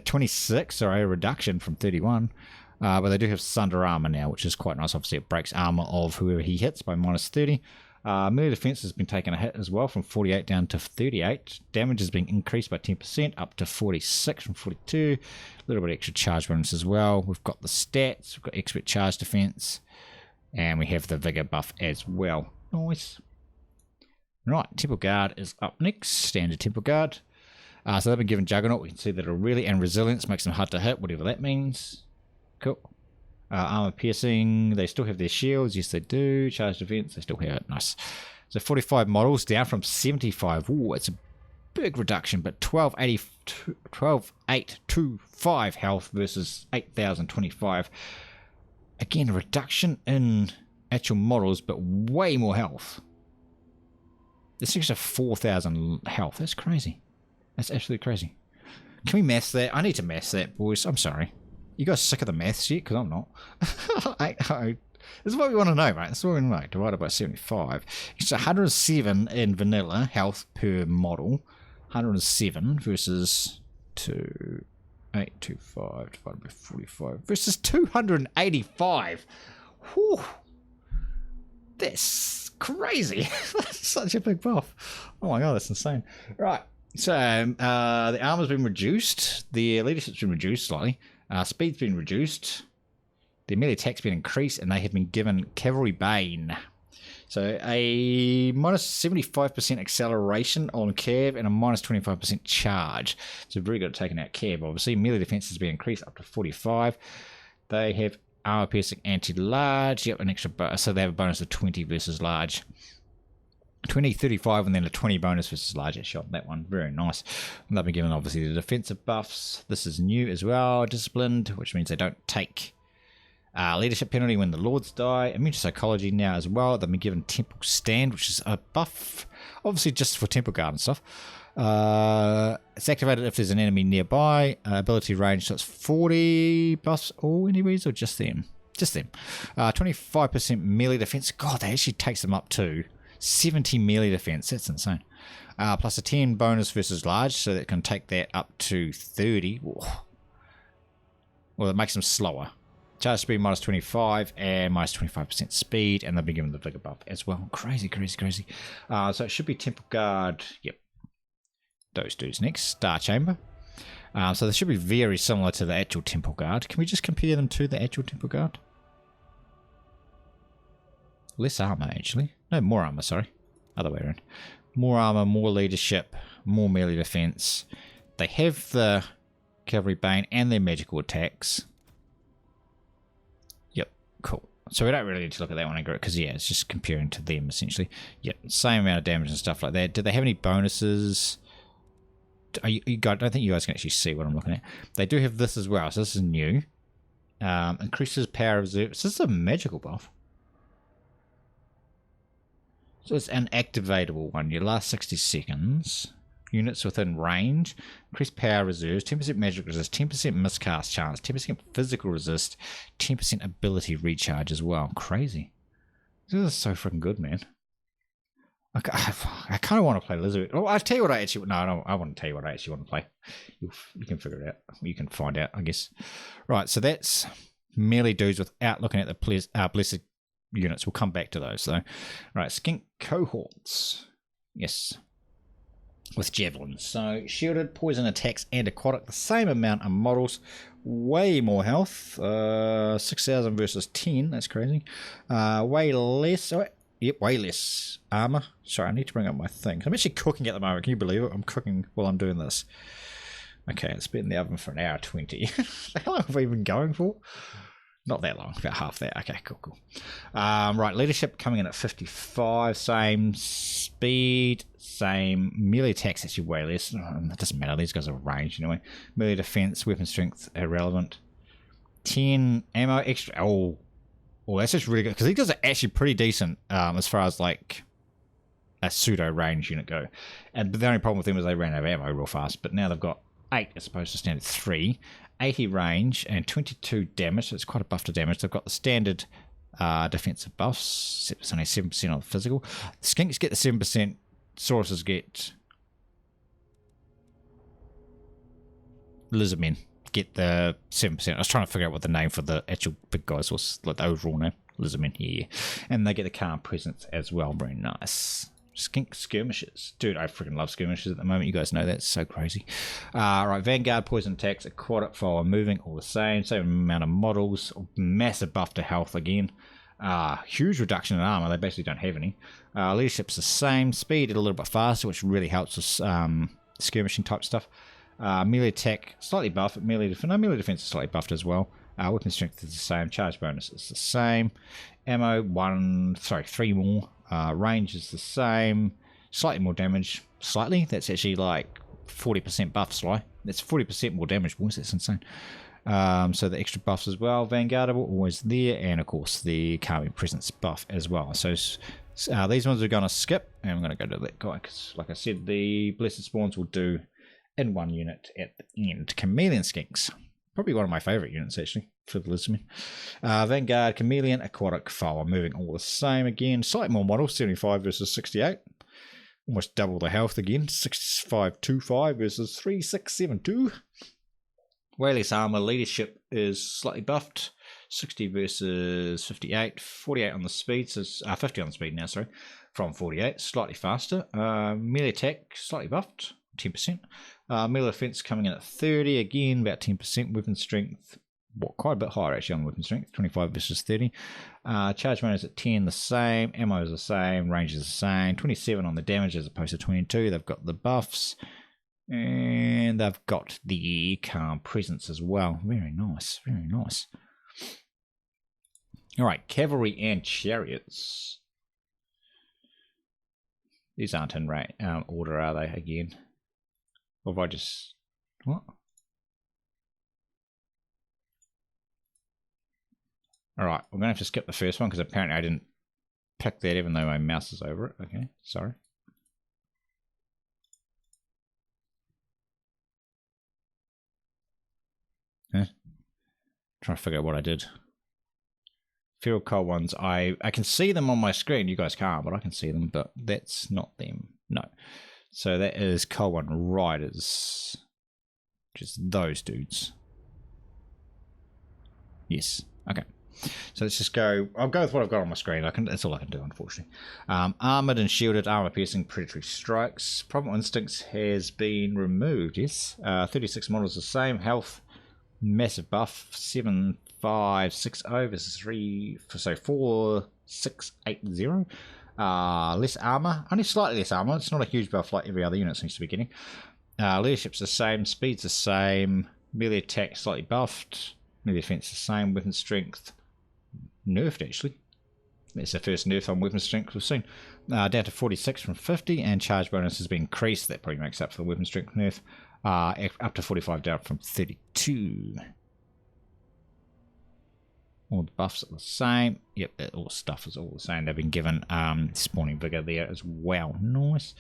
26, sorry, a reduction from 31. But they do have sunder armor now, which is quite nice. Obviously, it breaks armor of whoever he hits by minus 30. Melee defense has been taking a hit as well, from 48 down to 38. Damage has been increased by 10%, up to 46 from 42. A little bit extra charge bonus as well. We've got the stats, we've got expert charge defense, and we have the vigor buff as well. Nice. Right, Temple Guard is up next. Standard Temple Guard. So they've been given Juggernaut. We can see that really, and resilience makes them hard to hit, whatever that means. Cool. Armor piercing, they still have their shields. Yes, they do. Charge defense, they still have it. Nice. So 45 models down from 75. Ooh, it's a big reduction, but 12,825 health versus 8,025. Again, a reduction in actual models, but way more health. This extra 4,000 health. That's crazy. That's absolutely crazy. Can we math that? I need to math that, boys. I'm sorry. You guys sick of the maths yet? Because I'm not. This is what we want to know, right? This is what we want to know. Divided by 75. It's 107 in vanilla health per model. 107 versus 2,825 divided by 45 versus 285. Whew. That's crazy. That's such a big buff. Oh my god, that's insane. Right. So the armor's been reduced. The leadership's been reduced slightly. Speed's been reduced. Their melee attack's been increased, and they have been given Cavalry Bane. So a minus 75% acceleration on Cav and a minus 25% charge. So very good at taking out Cav, obviously. Melee defense has been increased up to 45. They have armor piercing anti-large. Yep, an extra bonus. So they have a bonus of 20 versus large. 20, 35, and then a 20 bonus versus large shot. That one, very nice. And they've been given, obviously, the defensive buffs. This is new as well, disciplined, which means they don't take leadership penalty when the lords die. Immune to psychology now as well. They've been given temple stand, which is a buff. Obviously just for Temple Guard and stuff. It's activated if there's an enemy nearby. Ability range, so it's 40 buffs all enemies or just them? Just them. 25% melee defense. God, that actually takes them up to 70 melee defense. That's insane. Plus a 10 bonus versus large, so that can take that up to 30. Well, it makes them slower. Charge speed minus 25 and minus 25% speed, and they'll be given the vigor buff as well. Crazy, crazy, crazy. So it should be Temple Guard. Yep. Those dudes next. Star Chamber. So they should be very similar to the actual Temple Guard. Can we just compare them to the actual Temple Guard? Less armor, actually. No, more armor, sorry. Other way around. More armor, more leadership, more melee defense. They have the Cavalry Bane and their magical attacks. Yep, cool. So we don't really need to look at that one in group because, yeah, it's just comparing to them, essentially. Yep, same amount of damage and stuff like that. Do they have any bonuses? I don't think you guys can actually see what I'm looking at. They do have this as well, so this is new. Increases power of reserve. So this is a magical buff. So it's an activatable one. You last 60 seconds. Units within range. Increase power reserves. 10% magic resist. 10% miscast chance. 10% physical resist. 10% ability recharge as well. Crazy. This is so freaking good, man. I kind of want to play Lizard. Oh, I'll tell you what I actually... No, I want to tell you what I actually want to play. You can figure it out. You can find out, I guess. Right, so that's melee dudes without looking at the blessed units. We'll come back to those, though. Right, Skink cohorts. Yes. With javelins. So, shielded, poison attacks, and aquatic. The same amount of models. Way more health. 6,000 versus 10. That's crazy. Way less... Oh, yep, way less armor. Sorry, I need to bring up my thing. I'm actually cooking at the moment. Can you believe it? I'm cooking while I'm doing this. Okay, it's been in the oven for an hour 20. How long have we been going for? Not that long, about half that. Okay, cool. Right, leadership coming in at 55. Same speed, same melee attacks, actually way less. It doesn't matter, these guys are ranged anyway. Melee defense, weapon strength, irrelevant. 10 ammo extra. Oh, that's just really good because these guys are actually pretty decent as far as like a pseudo range unit go. But the only problem with them is they ran out of ammo real fast. But now they've got 8 as opposed to standard 3, 80 range and 22 damage. So it's quite a buff to damage. They've got the standard defensive buffs. It's only 7% on the physical. The Skinks get the 7%. Sauruses get Lizardmen get the 7%. I was trying to figure out what the name for the actual big guys was, like the overall name. Lizardmen here. And they get the calm presence as well. Very nice. Skink skirmishes. Dude, I freaking love skirmishes at the moment. You guys know that's so crazy. Right, Vanguard, poison attacks, aquatic, fire, moving, all the same. Same amount of models. Massive buff to health again. Huge reduction in armor. They basically don't have any. Leadership's the same. Speed a little bit faster, which really helps with skirmishing type stuff. Melee attack slightly buffed. Melee defense is slightly buffed as well. Weapon strength is the same. Charge bonus is the same. Ammo 3 more. Range is the same. Slightly more damage. Slightly. That's actually like 40% buff. Sly. That's 40% more damage, boys. That's insane. So the extra buffs as well. Vanguardable always there, and of course the calming presence buff as well. So these ones are going to skip, and I'm going to go to that guy because, like I said, the blessed spawns will do in one unit at the end. Chameleon Skinks. Probably one of my favourite units, actually, for the Lizardmen. Vanguard, Chameleon, Aquatic, Fire, moving all the same again. Slightly more models, 75 versus 68. Almost double the health again, 6525 versus 3672. Way less armor. Leadership is slightly buffed, 60 versus 58. 48 on the speed, so 50 on the speed now, sorry, from 48. Slightly faster. Melee attack, slightly buffed, 10%. Melee defense coming in at 30, again about 10%. Weapon strength, quite a bit higher actually on weapon strength, 25 versus 30. Charge bonus at 10, the same. Ammo is the same. Range is the same. 27 on the damage as opposed to 22. They've got the buffs. And they've got the calm presence as well. Very nice. Very nice. Alright, cavalry and chariots. These aren't in order, are they, again? Or have I just... What? Alright, we're going to have to skip the first one because apparently I didn't pick that even though my mouse is over it. Okay, sorry. Trying to figure out what I did. Feral cold ones, I can see them on my screen. You guys can't, but I can see them, but that's not them. No. So that is cold one riders. Just those dudes. Yes. Okay. So let's just go. I'll go with what I've got on my screen. That's all I can do, unfortunately. Armored and shielded, armor piercing, predatory strikes. Primal instincts has been removed. Yes. 36 models the same. Health, massive buff. 7560 versus 4680. Less armor. Only slightly less armor. It's not a huge buff like every other unit seems to be getting. Leadership's the same. Speed's the same. Melee attack slightly buffed. Melee defense the same. Weapon strength nerfed, actually. That's the first nerf on weapon strength we've seen. Down to 46 from 50, and charge bonus has been increased. That probably makes up for the weapon strength nerf. Up to 45 down from 32. All the buffs are the same. Yep, all the stuff is all the same. They've been given spawning vigor there as well. Nice.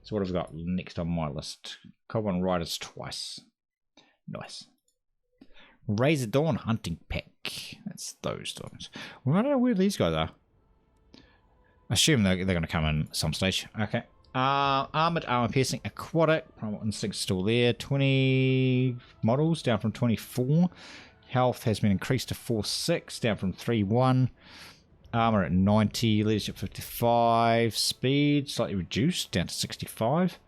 So what have we got next on my list? Common Riders twice. Nice. Razor Dawn Hunting Pack. That's those ones. Well, I don't know where these guys are. I assume they're going to come in some stage. Okay. Armored, armor piercing, aquatic. Primal instinct still there. 20 models down from 24. Health has been increased to 4.6, down from 3.1. Armor at 90. Leadership 55. Speed slightly reduced, down to 65.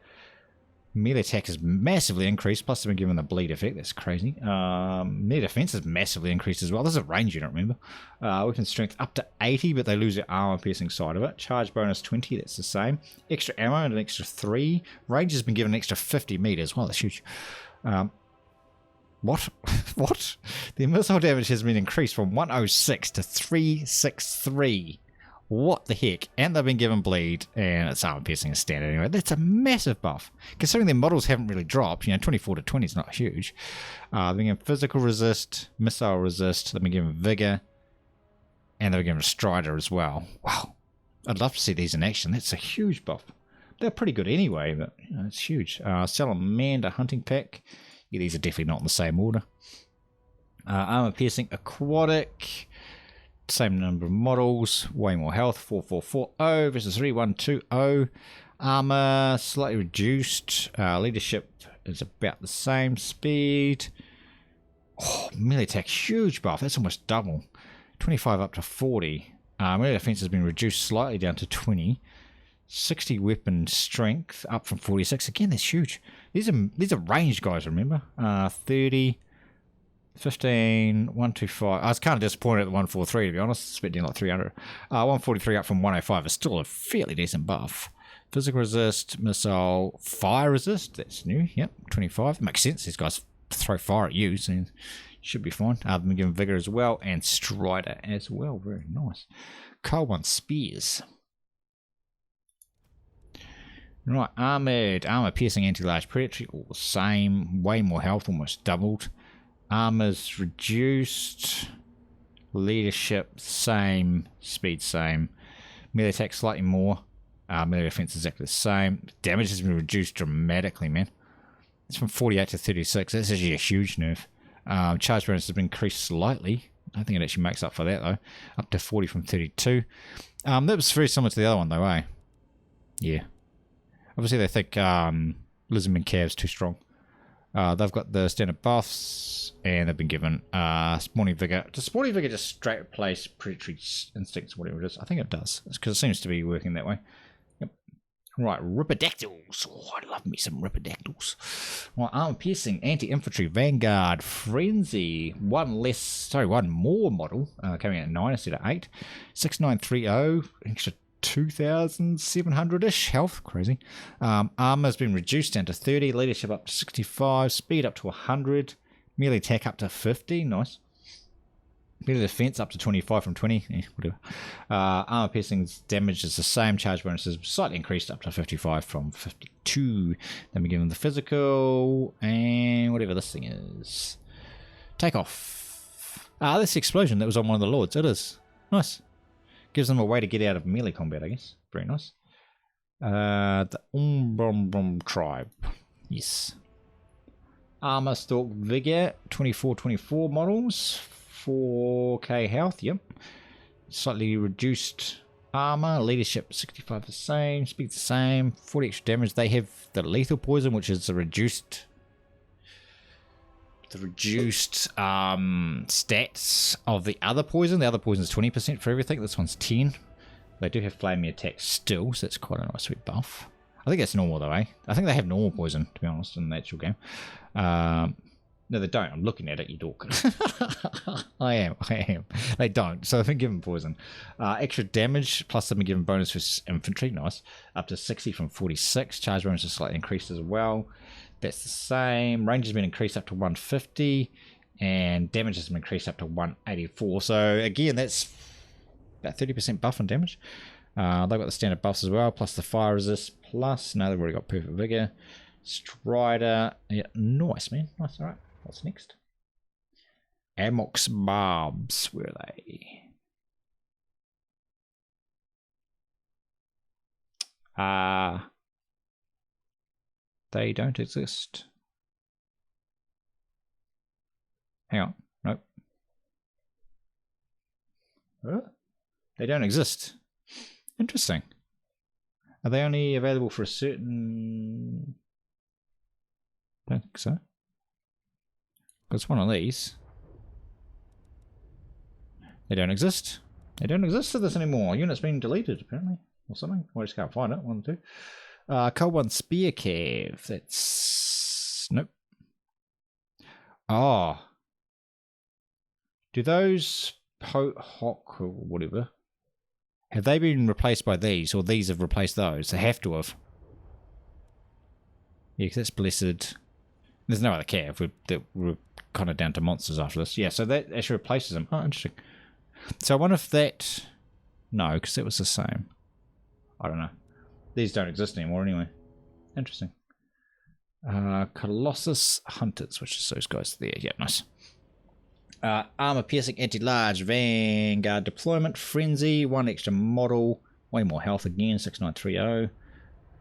Melee attack is massively increased, plus they've been given the bleed effect. That's crazy. Melee defense is massively increased as well. This is a range unit, remember. Weapon strength up to 80, but they lose their armor piercing side of it. Charge bonus 20, that's the same. Extra ammo and an extra 3. Range has been given an extra 50 meters. Wow, that's huge. What? What? The missile damage has been increased from 106 to 363. What the heck? And they've been given bleed, and it's armor piercing is standard anyway. That's a massive buff. Considering their models haven't really dropped, 24 to 20 is not huge. They've been given physical resist, missile resist, they've been given vigor, and they've been given strider as well. Wow. I'd love to see these in action. That's a huge buff. They're pretty good anyway, but it's huge. Salamander Hunting Pack. Yeah, these are definitely not in the same order. Armor piercing, aquatic. Same number of models, way more health, 4440 versus 3120. Armor slightly reduced. Leadership is about the same. Speed. Oh, melee attack, huge buff. That's almost double. 25 up to 40. Melee defense has been reduced slightly down to 20. 60 weapon strength up from 46. Again, that's huge. These are ranged guys, remember? 30. 15, 125. I was kind of disappointed at the 143, to be honest. Expecting like 300. 143 up from 105 is still a fairly decent buff. Physical resist, missile, fire resist. That's new. Yep, 25. It makes sense. These guys throw fire at you, so you should be fine. I've been given vigor as well, and strider as well. Very nice. Cold one, spears. Right, armored, armor piercing, anti-large predatory, all the same. Way more health, almost doubled. Armor's reduced. Leadership same. Speed same. Melee attack slightly more. Melee defense exactly the same. Damage has been reduced dramatically, man. It's from 48 to 36. That's actually a huge nerf. Charge bonus has been increased slightly. I don't think it actually makes up for that though. Up to 40 from 32. That was very similar to the other one though, eh? Yeah. Obviously they think Lizardmen Cav's too strong. They've got the standard buffs, and they've been given spawning vigor. Does spawning vigor just straight replace predatory instincts, whatever it is? I think it does, because it seems to be working that way. Yep. Right, Ripidactyls. Oh, I love me some Ripidactyls. Right, armor piercing, anti-infantry, vanguard, frenzy. One more model coming out at 9 instead of 8. 6930, extra 2,700-ish health. Crazy. Armor's been reduced down to 30. Leadership up to 65. Speed up to 100. Melee attack up to 50. Nice. Melee defense up to 25 from 20. Yeah, whatever. Armor piercing's damage is the same. Charge bonus is slightly increased up to 55 from 52. Then we give them the physical and whatever this thing is. Take off. That's the explosion that was on one of the lords. It is. Nice. Gives them a way to get out of melee combat, I guess. Very nice. The Umbrum tribe. Yes. Armor Stalk Vigor. 24 models. 4k health, yep. Slightly reduced armor, leadership 65 the same, speed the same, 40 extra damage. They have the lethal poison, which is the reduced stats of the other poison. The other poison is 20% for everything. This one's 10. They do have flaming attack still, so that's quite a nice sweet buff. I think that's normal though, eh? I think they have normal poison, to be honest, in the actual game. No, they don't. I'm looking at it, you dork. I am. They don't. So I've been given poison. Extra damage, plus I've been given bonus for infantry. Nice. Up to 60 from 46. Charge bonus is slightly increased as well. That's the same. Range has been increased up to 150. And damage has been increased up to 184. So again, that's about 30% buff on damage. They've got the standard buffs as well, plus the fire resist, plus, no, they've already got perfect vigor. Strider. Yeah, nice, man. Nice, alright. What's next? Amox Barbs. Where are they? They don't exist. Hang on. Nope. Huh? They don't exist. Interesting. Are they only available for a certain... I don't think so. Because one of these. They don't exist. They don't exist for this anymore. Unit's been deleted, apparently. Or something. I just can't find it. 1 2. Cold One Spear Cav. That's... Nope. Oh. Do those Hock or whatever... Have they been replaced by these, or these have replaced those? They have to have. Yeah, because that's Blessed. There's no other cav. We're kind of down to monsters after this. Yeah, so that actually replaces them. Oh, interesting. So I wonder if that... No, because it was the same. I don't know. These don't exist anymore anyway. Interesting. Colossus Hunters, which is those guys there. Yeah, nice. Armor piercing, anti-large, vanguard deployment, frenzy, 1 extra model, way more health again, 6930.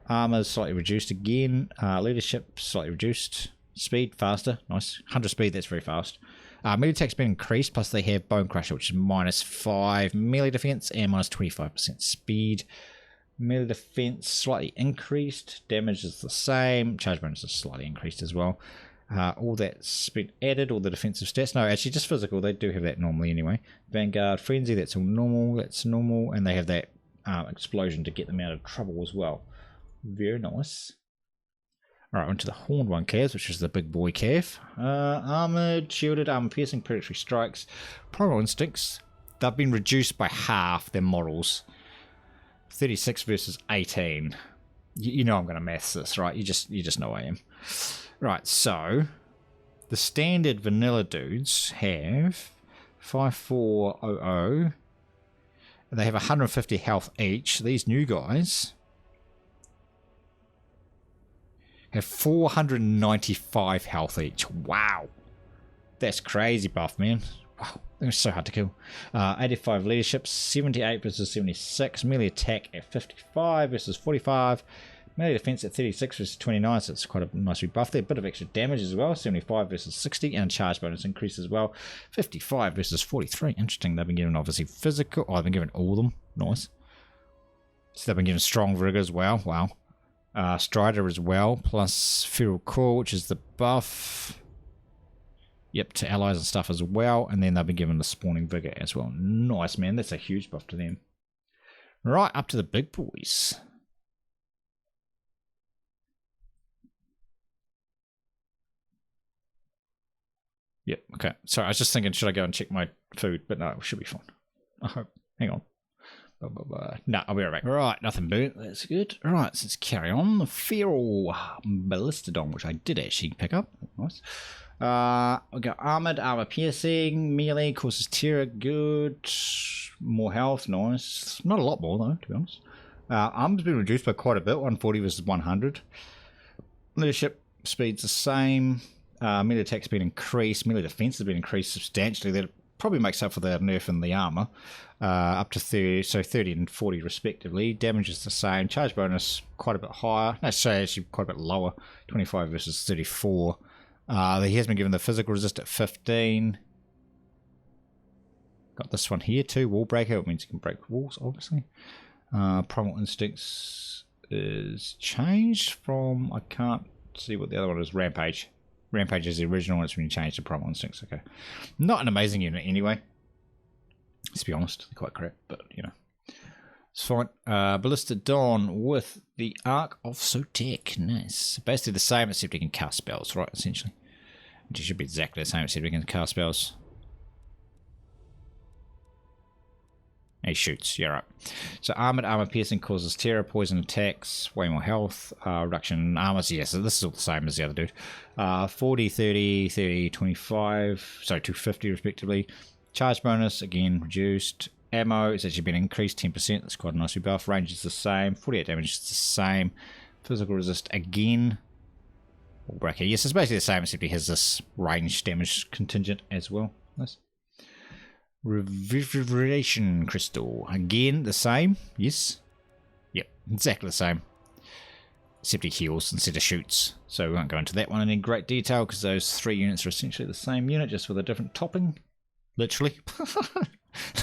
Armor slightly reduced again. Leadership slightly reduced. Speed faster, nice. 100 speed, that's very fast. Melee attack's been increased, plus they have Bone Crusher, which is -5 melee defense and -25% speed. Melee defense slightly increased. Damage is the same. Charge bonus is slightly increased as well. All that's been added, all the defensive stats. No, actually, just physical. They do have that normally anyway. Vanguard, Frenzy, that's all normal. That's normal. And they have that explosion to get them out of trouble as well. Very nice. Alright, on to the Horned One calves, which is the big boy calf. Armored, shielded, armor piercing, predatory strikes, primal instincts. They've been reduced by half their models. 36 versus 18. You know I'm going to maths this, right? You just know I am. Right, so the standard vanilla dudes have 5400. They have 150 health each. These new guys have 495 health each. Wow. That's crazy buff, man. Wow. They're so hard to kill. 85 leadership, 78 versus 76. Melee attack at 55 versus 45. Melee defense at 36 versus 29, so it's quite a nice rebuff there. Bit of extra damage as well, 75 versus 60, and charge bonus increase as well. 55 versus 43. Interesting. They've been given obviously physical. Oh, they've been given all of them. Nice. So they've been given strong rigor as well. Wow. Strider as well, plus Feral Core, which is the buff. Yep, to allies and stuff as well. And then they've been given the spawning vigor as well. Nice, man. That's a huge buff to them. Right, up to the big boys. Yep, okay. Sorry, I was just thinking, should I go and check my food? But no, it should be fine. I hope. Hang on. No, I'll be right back. Right, nothing burnt. That's good. Right, so let's carry on. The Feral Ballistodon, which I did actually pick up. Nice. We got armored, armor piercing, melee, causes terror, good. More health, nice. Not a lot more though, to be honest. Armor's been reduced by quite a bit, 140 versus 100. Leadership speed's the same. Melee attack's been increased. Melee defense has been increased substantially. That probably makes up for the nerf in the armor. Up to 30, so 30 and 40 respectively. Damage is the same. Charge bonus quite a bit higher. No, sorry, actually quite a bit lower. 25 versus 34. He has been given the physical resist at 15. Got this one here too, wall breaker. It means you can break walls, obviously. Primal instincts is changed from, I can't see what the other one is, rampage. Rampage is the original one. It's when you change to primal instincts. Okay, not an amazing unit anyway. Let's be honest, they're quite crap, but you know, it's fine. Ballista Dawn with the Arc of Sotek. Nice. Basically the same, except you can cast spells, right? Essentially, it should be exactly the same, except you can cast spells. He shoots, yeah, right. So armored armor piercing causes terror, poison attacks, way more health, reduction in armor. So yeah, so this is all the same as the other dude. 40, 30, 30, 25, sorry, 250 respectively. Charge bonus, again, reduced. Ammo, it's actually been increased 10%. That's quite a nice buff. Range is the same. 48 damage is the same. Physical resist, again. Wall breaker, yes, it's basically the same, except he has this range damage contingent as well. Nice. Reverberation crystal, again the same, yes, yep, exactly the same, except he heals instead of shoots, so we won't go into that one in any great detail because those three units are essentially the same unit, just with a different topping, literally.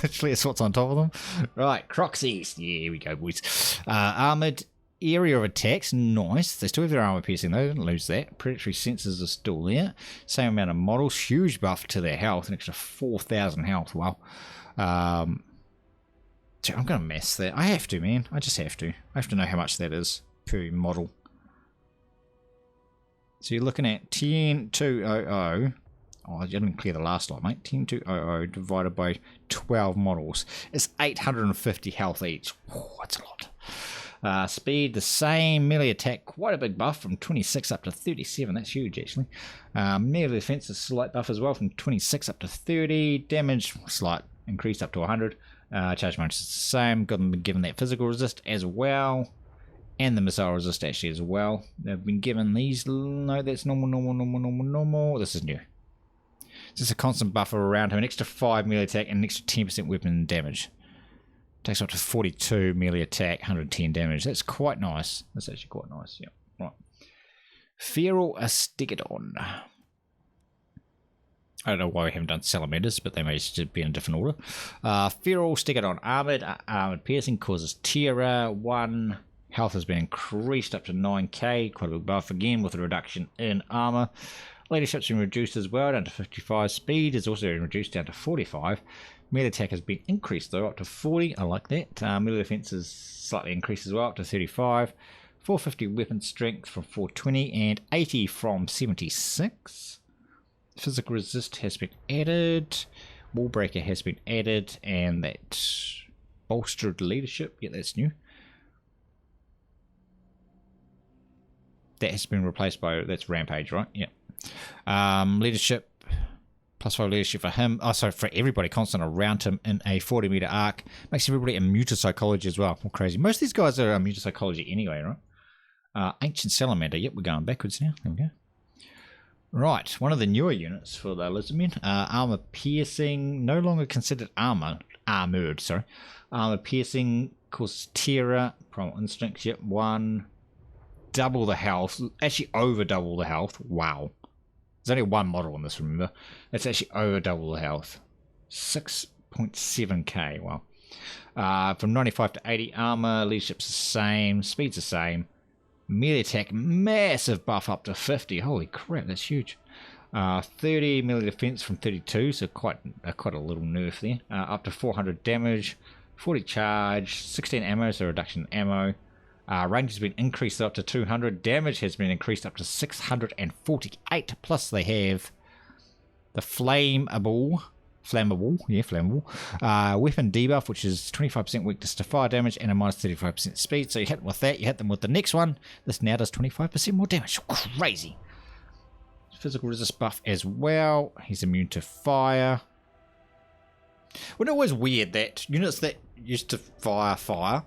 Literally it's what's on top of them. Right, Croxies, yeah, here we go, boys. Armored area of attacks, nice. They still have their armor piercing though, didn't lose that. Predatory senses are still there. Same amount of models, huge buff to their health, an extra 4,000 health. Wow. I'm gonna mess that. I have to, man. I just have to. I have to know how much that is per model. So you're looking at 10,200. Oh, I didn't clear the last lot, mate. 10,200 divided by 12 models. It's 850 health each. Oh, that's a lot. Speed, the same. Melee attack, quite a big buff from 26 up to 37. That's huge, actually. Melee defense, a slight buff as well from 26 up to 30. Damage, slight increase up to 100. Charge bonus is the same. Got them given that physical resist as well. And the missile resist, actually, as well. They've been given these. No, that's normal. This is new. Just a constant buffer around him. An extra 5 melee attack and an extra 10% weapon damage. Takes up to 42 melee attack, 110 damage. That's quite nice. That's actually quite nice. Yeah, right. Feral Astegodon. I don't know why we haven't done Salamanders, but they may just be in a different order. Feral Stegodon. Armored piercing causes terror. 1. Health has been increased up to 9k. Quite a big buff again with a reduction in armor. Leadership's been reduced as well, down to 55. Speed is also been reduced down to 45. Melee attack has been increased though, up to 40. I like that. Melee defense is slightly increased as well, up to 35. 450 weapon strength from 420 and 80 from 76. Physical resist has been added. Wall breaker has been added, and that bolstered leadership. Yeah, that's new. That has been replaced by, that's rampage, right? Yeah. Leadership. +5 leadership for him. Oh, sorry, for everybody constant around him in a 40-meter arc. Makes everybody immune to psychology as well. More crazy. Most of these guys are immune to psychology anyway, right? Ancient Salamander. Yep, we're going backwards now. There we go. Right, one of the newer units for the Lizardmen. Armor piercing. No longer considered armored, sorry. Armor piercing causes terror. Primal instinct. Yep, 1. Double the health. Actually, over double the health. Wow. There's only one model on this, remember. It's actually over double the health. 6.7k, wow. From 95 to 80, armor, leadership's the same, speed's the same. Melee attack, massive buff up to 50. Holy crap, that's huge. 30 melee defense from 32, so quite a little nerf there. Up to 400 damage, 40 charge, 16 ammo, so reduction in ammo. Range has been increased up to 200. Damage has been increased up to 648. Plus they have the flammable, weapon debuff, which is 25% weakness to fire damage and a minus 35% speed. So you hit them with that, you hit them with the next one. This now does 25% more damage. Crazy. Physical resist buff as well. He's immune to fire. Well, it was weird that units that used to fire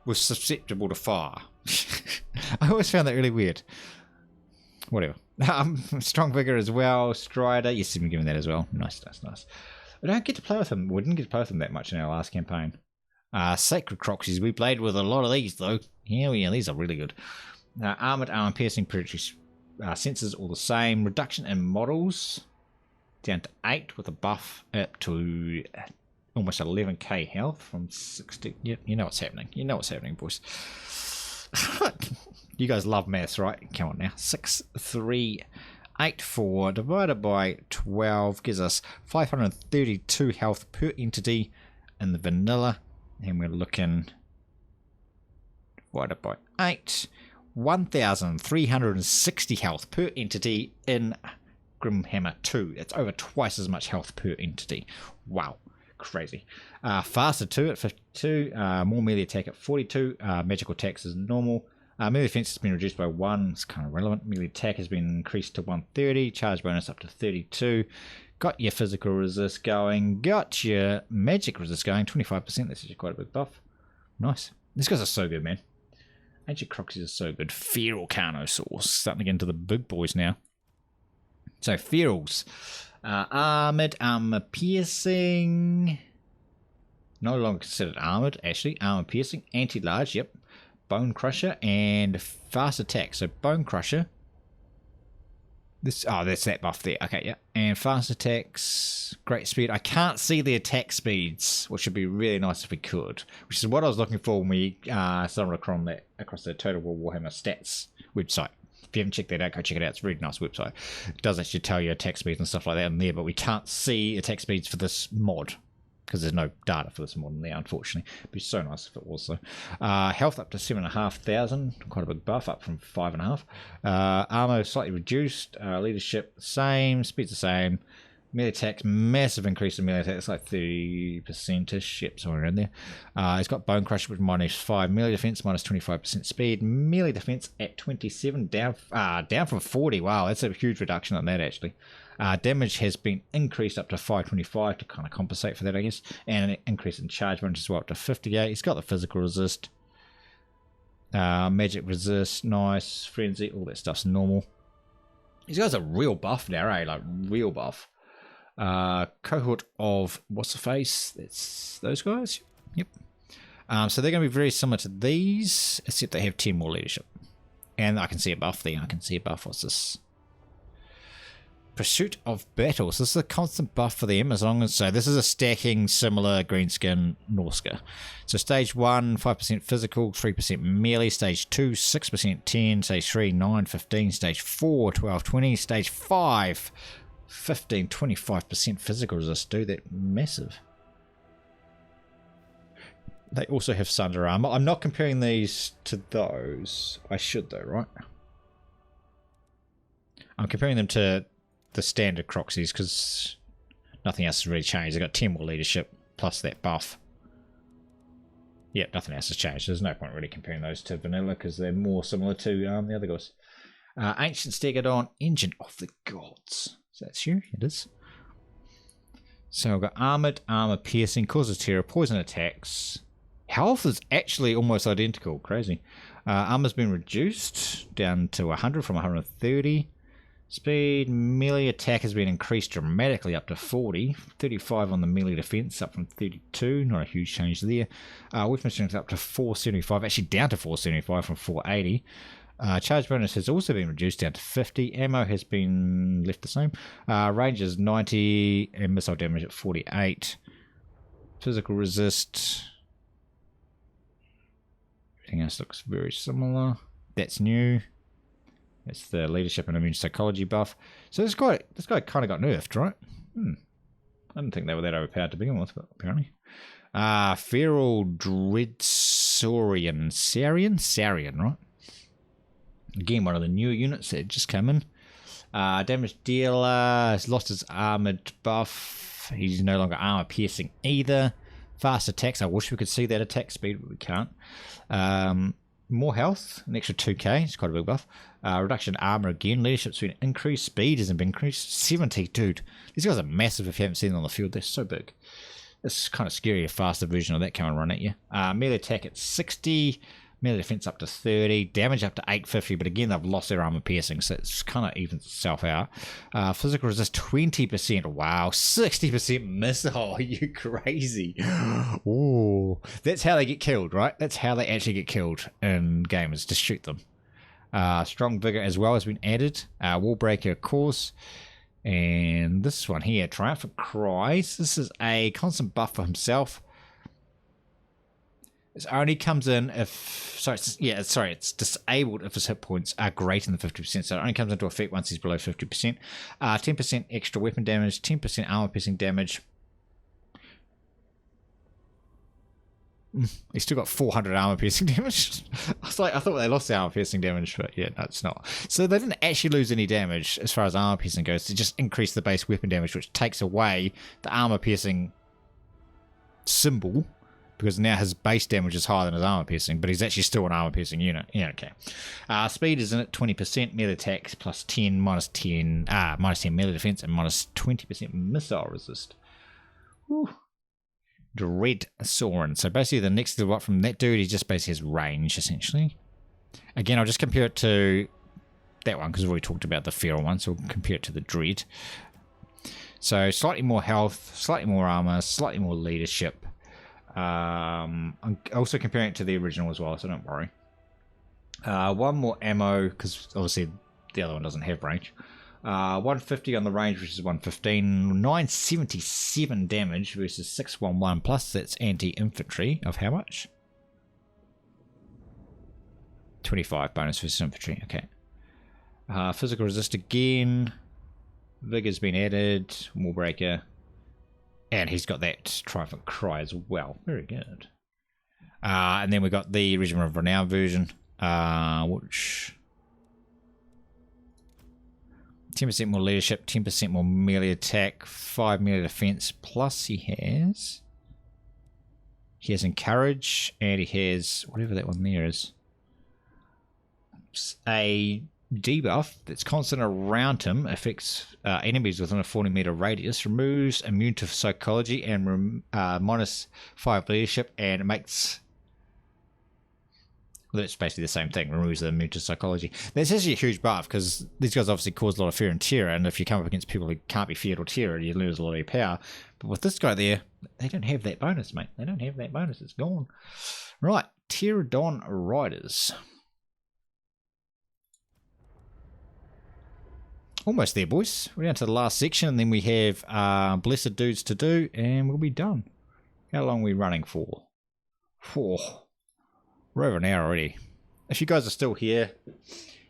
was susceptible to fire. I always found that really weird. Whatever. Strong Vigor as well. Strider. Yes, you've been given that as well. Nice. I don't get to play with him. We didn't get to play with him that much in our last campaign. Sacred Croxies. We played with a lot of these, though. Yeah, these are really good. Armored, armor piercing, predatory senses, all the same. Reduction in models. down to 8 with a buff up to almost 11k health from 60. Yep, you know what's happening. You know what's happening, boys. You guys love maths, right? Come on now. 6384 divided by 12 gives us 532 health per entity in the vanilla. And we're looking divided by 8. 1,360 health per entity in Grimhammer 2. It's over twice as much health per entity. Wow. Crazy. Faster 2 at 52. More melee attack at 42. Magical attacks is normal. Melee defense has been reduced by 1. It's kind of relevant. Melee attack has been increased to 130. Charge bonus up to 32. Got your physical resist going. Got your magic resist going. 25%. That's actually quite a big buff. Nice. These guys are so good, man. Ancient Croxies are so good. Feral Carnosaurs. Starting to get into the big boys now. So, Ferals. Armored, armor piercing. No longer considered armored, actually. Armor piercing. Anti-large, yep. Bone Crusher and fast attack. So, Bone Crusher. That's that buff there. Okay, yeah. And fast attacks, great speed. I can't see the attack speeds, which would be really nice if we could. Which is what I was looking for when we stumbled across the Total War Warhammer stats website. If you haven't checked that out, go check it out. It's a really nice website. It does actually tell you attack speeds and stuff like that in there, but we can't see attack speeds for this mod because there's no data for this mod in there, unfortunately. It'd be so nice if it was, though. Health up to 7,500, quite a big buff, up from 5.5. Armor slightly reduced. Leadership the same. Speed's the same. Melee attacks, massive increase in melee attacks, like 30%ish. Yep, somewhere around there. It's got Bone Crusher with -5 melee defense, -25% speed. Melee defense at 27, down from 40. Wow, that's a huge reduction on that, actually. Damage has been increased up to 525 to kind of compensate for that, I guess. And an increase in charge bonus as well, up to 58. He's got the physical resist. Magic resist, nice. Frenzy, all that stuff's normal. These guys are real buff now, eh? Like, real buff. Cohort of what's the face? That's those guys. Yep. So they're going to be very similar to these, except they have 10 more leadership. And I can see a buff there. I can see a buff. What's this? Pursuit of Battle. So this is a constant buff for them as long as... So this is a stacking similar Greenskin Norska. So stage 1, 5% physical, 3% melee. Stage 2, 6%, 10. Stage 3, 9, 15. Stage 4, 12, 20. Stage 5... 15, 25% physical resist, dude. That massive. They also have Sunder armor. I'm not comparing these to those. I should though, right? I'm comparing them to the standard Croxies because nothing else has really changed. They've got 10 more leadership plus that buff. Yeah, nothing else has changed. There's no point really comparing those to vanilla because they're more similar to the other guys. Ancient Stegodon, Engine of the Gods. So that's you, it is. So I've got armored, armor piercing, causes terror, poison attacks. Health is actually almost identical, crazy. Armor's been reduced down to 100 from 130. Speed, melee attack has been increased dramatically up to 40. 35 on the melee defense, up from 32. Not a huge change there. Weapon strength up to 475, actually down to 475 from 480. Charge bonus has also been reduced down to 50. Ammo has been left the same. Range is 90 and missile damage at 48. Physical resist. Everything else looks very similar. That's new. That's the leadership and immune psychology buff. So this guy kind of got nerfed, right? I didn't think they were that overpowered to begin with, but apparently. Feral Dreadsaurian. Saurian, right? Again, one of the newer units that just come in. Damage dealer has lost his armored buff. He's no longer armor piercing either. Fast attacks. I wish we could see that attack speed, but we can't. More health, an extra 2k. It's quite a big buff. Reduction in armor again. Leadership's been increased. Speed hasn't been increased. 70, dude. These guys are massive if you haven't seen them on the field. They're so big. It's kind of scary, a faster version of that coming run at you. Melee attack at 60. Melee defense up to 30, damage up to 850, but again they've lost their armor piercing, so it's kind of evens itself out. Physical resist 20%, wow, 60% missile, are you crazy? Ooh, that's how they get killed, right? That's how they actually get killed in games, just shoot them. Strong vigor as well has been added. Wall breaker, of course. And this one here, Triumphant Cries. This is a constant buff for himself. It only comes in if... it's disabled if his hit points are greater than 50%. So it only comes into effect once he's below 50%. 10% extra weapon damage, 10% armor piercing damage. He's still got 400 armor piercing damage. I thought they lost the armor piercing damage, but yeah, no, it's not. So they didn't actually lose any damage as far as armor piercing goes. They just increased the base weapon damage, which takes away the armor piercing symbol, because now his base damage is higher than his armor piercing, but he's actually still an armor piercing unit. Yeah, okay. Speed is in it, 20%, melee attacks plus 10, minus 10 melee defense, and minus 20% missile resist. Whew. Dread Soren. So basically the next level up from that dude, he just basically has range, essentially. Again, I'll just compare it to that one, because we've already talked about the feral one, so we'll compare it to the Dread. So slightly more health, slightly more armor, slightly more leadership. I'm also comparing it to the original as well, so don't worry. One more ammo, because obviously the other one doesn't have range. 150 on the range, which is 115. 977 damage versus 611 plus. That's anti-infantry of how much? 25 bonus versus infantry. Okay. Physical resist again. Vigor's been added. Wallbreaker. And he's got that Triumphant Cry as well. Very good. And then we got the Regiment of Renown version, which 10% more leadership, 10% more melee attack, 5 melee defense, plus he has encourage, and he has whatever that one there is. It's a debuff that's constant around him, affects enemies within a 40-meter radius, removes immune to psychology, and minus 5 leadership, and it makes... Well, that's basically the same thing, removes the immune to psychology. That's actually a huge buff, because these guys obviously cause a lot of fear and terror, and if you come up against people who can't be feared or terrored, you lose a lot of your power. But with this guy there, they don't have that bonus, mate. They don't have that bonus. It's gone. Right, Pterodon Riders. Almost there, boys. We're down to the last section, and then we have blessed dudes to do, and we'll be done. How long are we running for? We're over an hour already. If you guys are still here,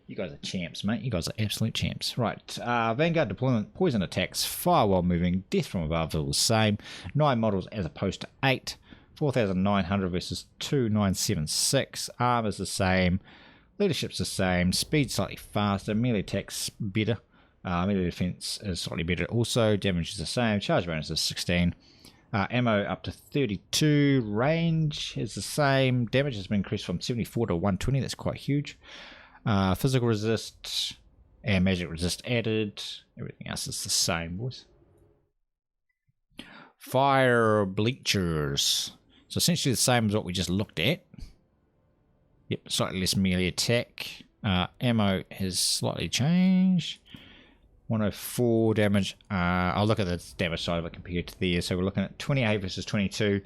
you guys are champs, mate. You guys are absolute champs. Right, Vanguard deployment, poison attacks, fire while moving, death from above is all the same. 9 models as opposed to 8. 4,900 versus 2,976. Armor's the same. Leadership's the same. Speed slightly faster. Melee attack's better. Melee defense is slightly better also. Damage is the same. Charge bonus is 16. Ammo up to 32. Range is the same. Damage has been increased from 74 to 120. That's quite huge. Physical resist and magic resist added. Everything else is the same, boys. Fire bleachers. So essentially the same as what we just looked at. Yep, slightly less melee attack. Ammo has slightly changed. 104 damage. I'll look at the damage side of it compared to the... So we're looking at 28 versus 22,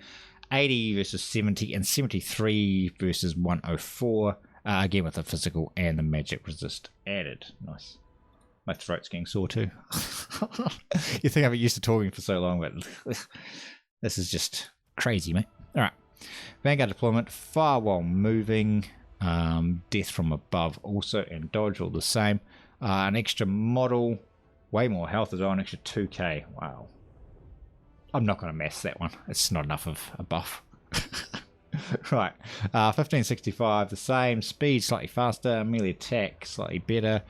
80 versus 70, and 73 versus 104. Again with the physical and the magic resist added. Nice. My throat's getting sore too. You think I've been used to talking for so long, but this is just crazy, mate. Alright. Vanguard deployment, fire while moving, death from above also, and dodge all the same. An extra model, way more health as well, an extra 2k. Wow. I'm not going to mess that one. It's not enough of a buff. Right. 1565, the same. Speed slightly faster. Melee attack slightly better.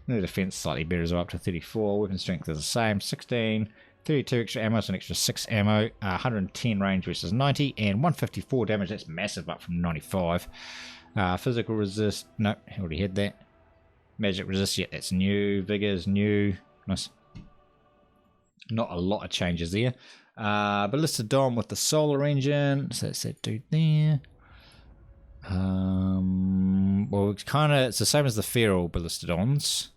Melee defense slightly better as well, up to 34. Weapon strength is the same. 16. 32 extra ammo, so an extra 6 ammo. 110 range versus 90. And 154 damage. That's massive, up from 95. Physical resist. No, already had that. Magic resist, yeah, that's new. Vigor's new. Nice. Not a lot of changes there. Ballistodon with the solar engine. So that's that dude there. Well, it's the same as the feral Ballistodons.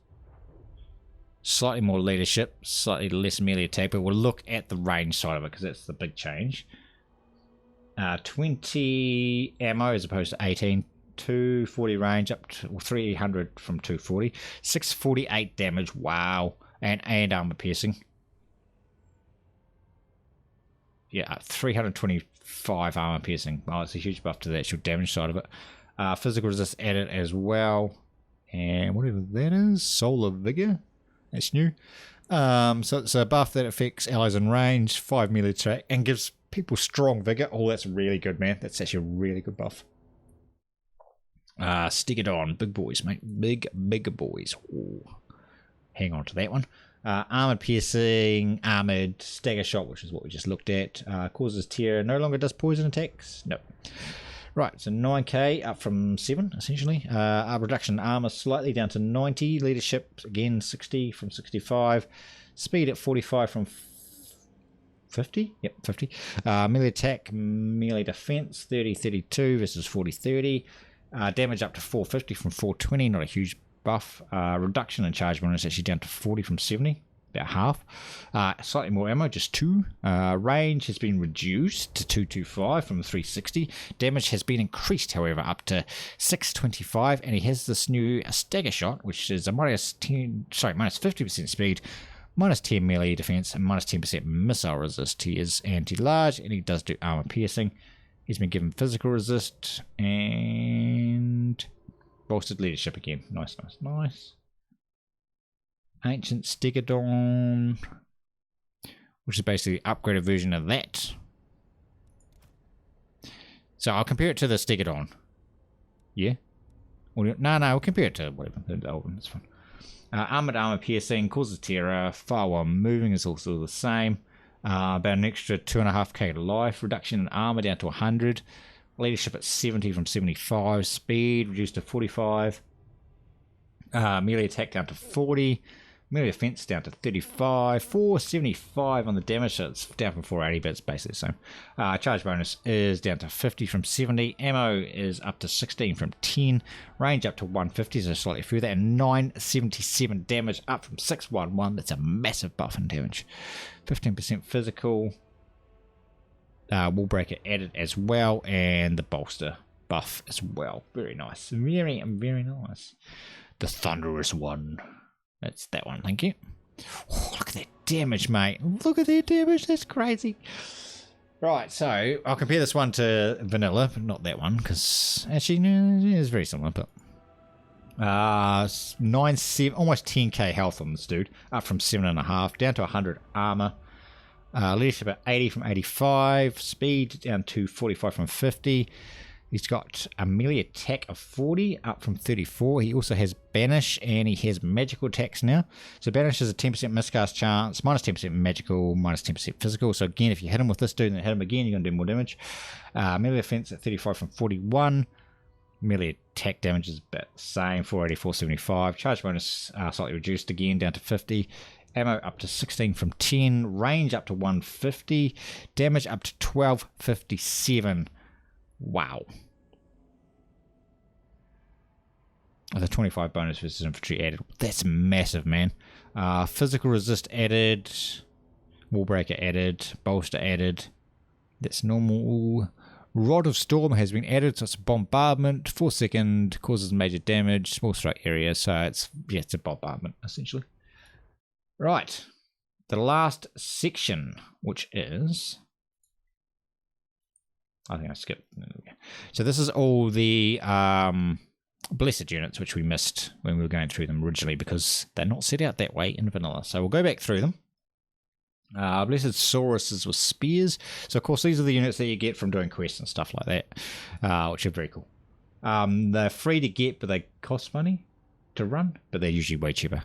Slightly more leadership, slightly less melee attack, but we'll look at the range side of it because that's the big change. 20 ammo as opposed to 18. 240 range up to 300 from 240. 648 damage. Wow. and armor piercing. Yeah, 325 armor piercing. Oh, it's a huge buff to the actual damage side of it. Physical resist added as well. And whatever that is, Solar Vigor. That's new. So it's a buff that affects allies in range, 5 melee attack, and gives people strong vigor. Oh, that's really good, man. That's actually a really good buff. Stegodon, big boys, mate. Big boys. Ooh. Hang on to that one. Armored piercing, armored stagger shot, which is what we just looked at. Causes tear, no longer does poison attacks. No. Right, so 9k up from 7, essentially. Reduction in armor slightly down to 90. Leadership, again, 60 from 65. Speed at 45 from 50. Yep, 50. Melee attack, melee defense, 30-32 versus 40-30. Damage up to 450 from 420, not a huge buff. Reduction in charge bonus actually down to 40 from 70. About half. Slightly more ammo, just 2. Range has been reduced to 225 from 360. Damage has been increased, however, up to 625, and he has this new stagger shot, which is a minus 50% speed, minus 10 melee defense, and minus 10% missile resist. He is anti-large, and he does do armor piercing. He's been given physical resist and bolstered leadership again. Nice. Ancient Stegodon, which is basically an upgraded version of that. So I'll compare it to the Stegodon. Yeah? No, we'll compare it to whatever, the old one, that's fine. Armored armor piercing, causes terror, fire while moving is also the same. About an extra 2.5k to life. Reduction in armor down to 100. Leadership at 70 from 75. Speed reduced to 45. Melee attack down to 40. Melee defense down to 35, 475 on the damage, so it's down from 480, but it's basically the same. Charge bonus is down to 50 from 70. Ammo is up to 16 from 10. Range up to 150, so slightly further, and 977 damage up from 611. That's a massive buff in damage. 15% physical. Wall breaker added as well, and the bolster buff as well. Very nice. Very nice. The Thunderous one. That's that one, thank you. Oh, look at that damage, mate. Look at that damage, that's crazy. Right, so I'll compare this one to vanilla, but not that one, because actually, no, it's very similar, but... almost 10k health on this dude, up from 7.5, down to 100 armor. Leadership at 80 from 85, speed down to 45 from 50. He's got a melee attack of 40, up from 34. He also has Banish, and he has magical attacks now. So Banish is a 10% miscast chance, minus 10% magical, minus 10% physical. So again, if you hit him with this dude and then hit him again, you're going to do more damage. Melee offense at 35 from 41. Melee attack damage is a bit the same, 480, 475. Charge bonus slightly reduced again, down to 50. Ammo up to 16 from 10. Range up to 150. Damage up to 1257. Wow. The 25 bonus versus infantry added. That's massive, man. Physical resist added. Wall breaker added. Bolster added. That's normal. Rod of Storm has been added, so it's a bombardment. 4 second, causes major damage. Small strike area, so it's a bombardment, essentially. Right. The last section, which is... I think I skipped. So this is all the blessed units, which we missed when we were going through them originally, because they're not set out that way in vanilla. So we'll go back through them. Blessed sauruses with spears. So of course these are the units that you get from doing quests and stuff like that, which are very cool. They're free to get, but they cost money to run, but they're usually way cheaper.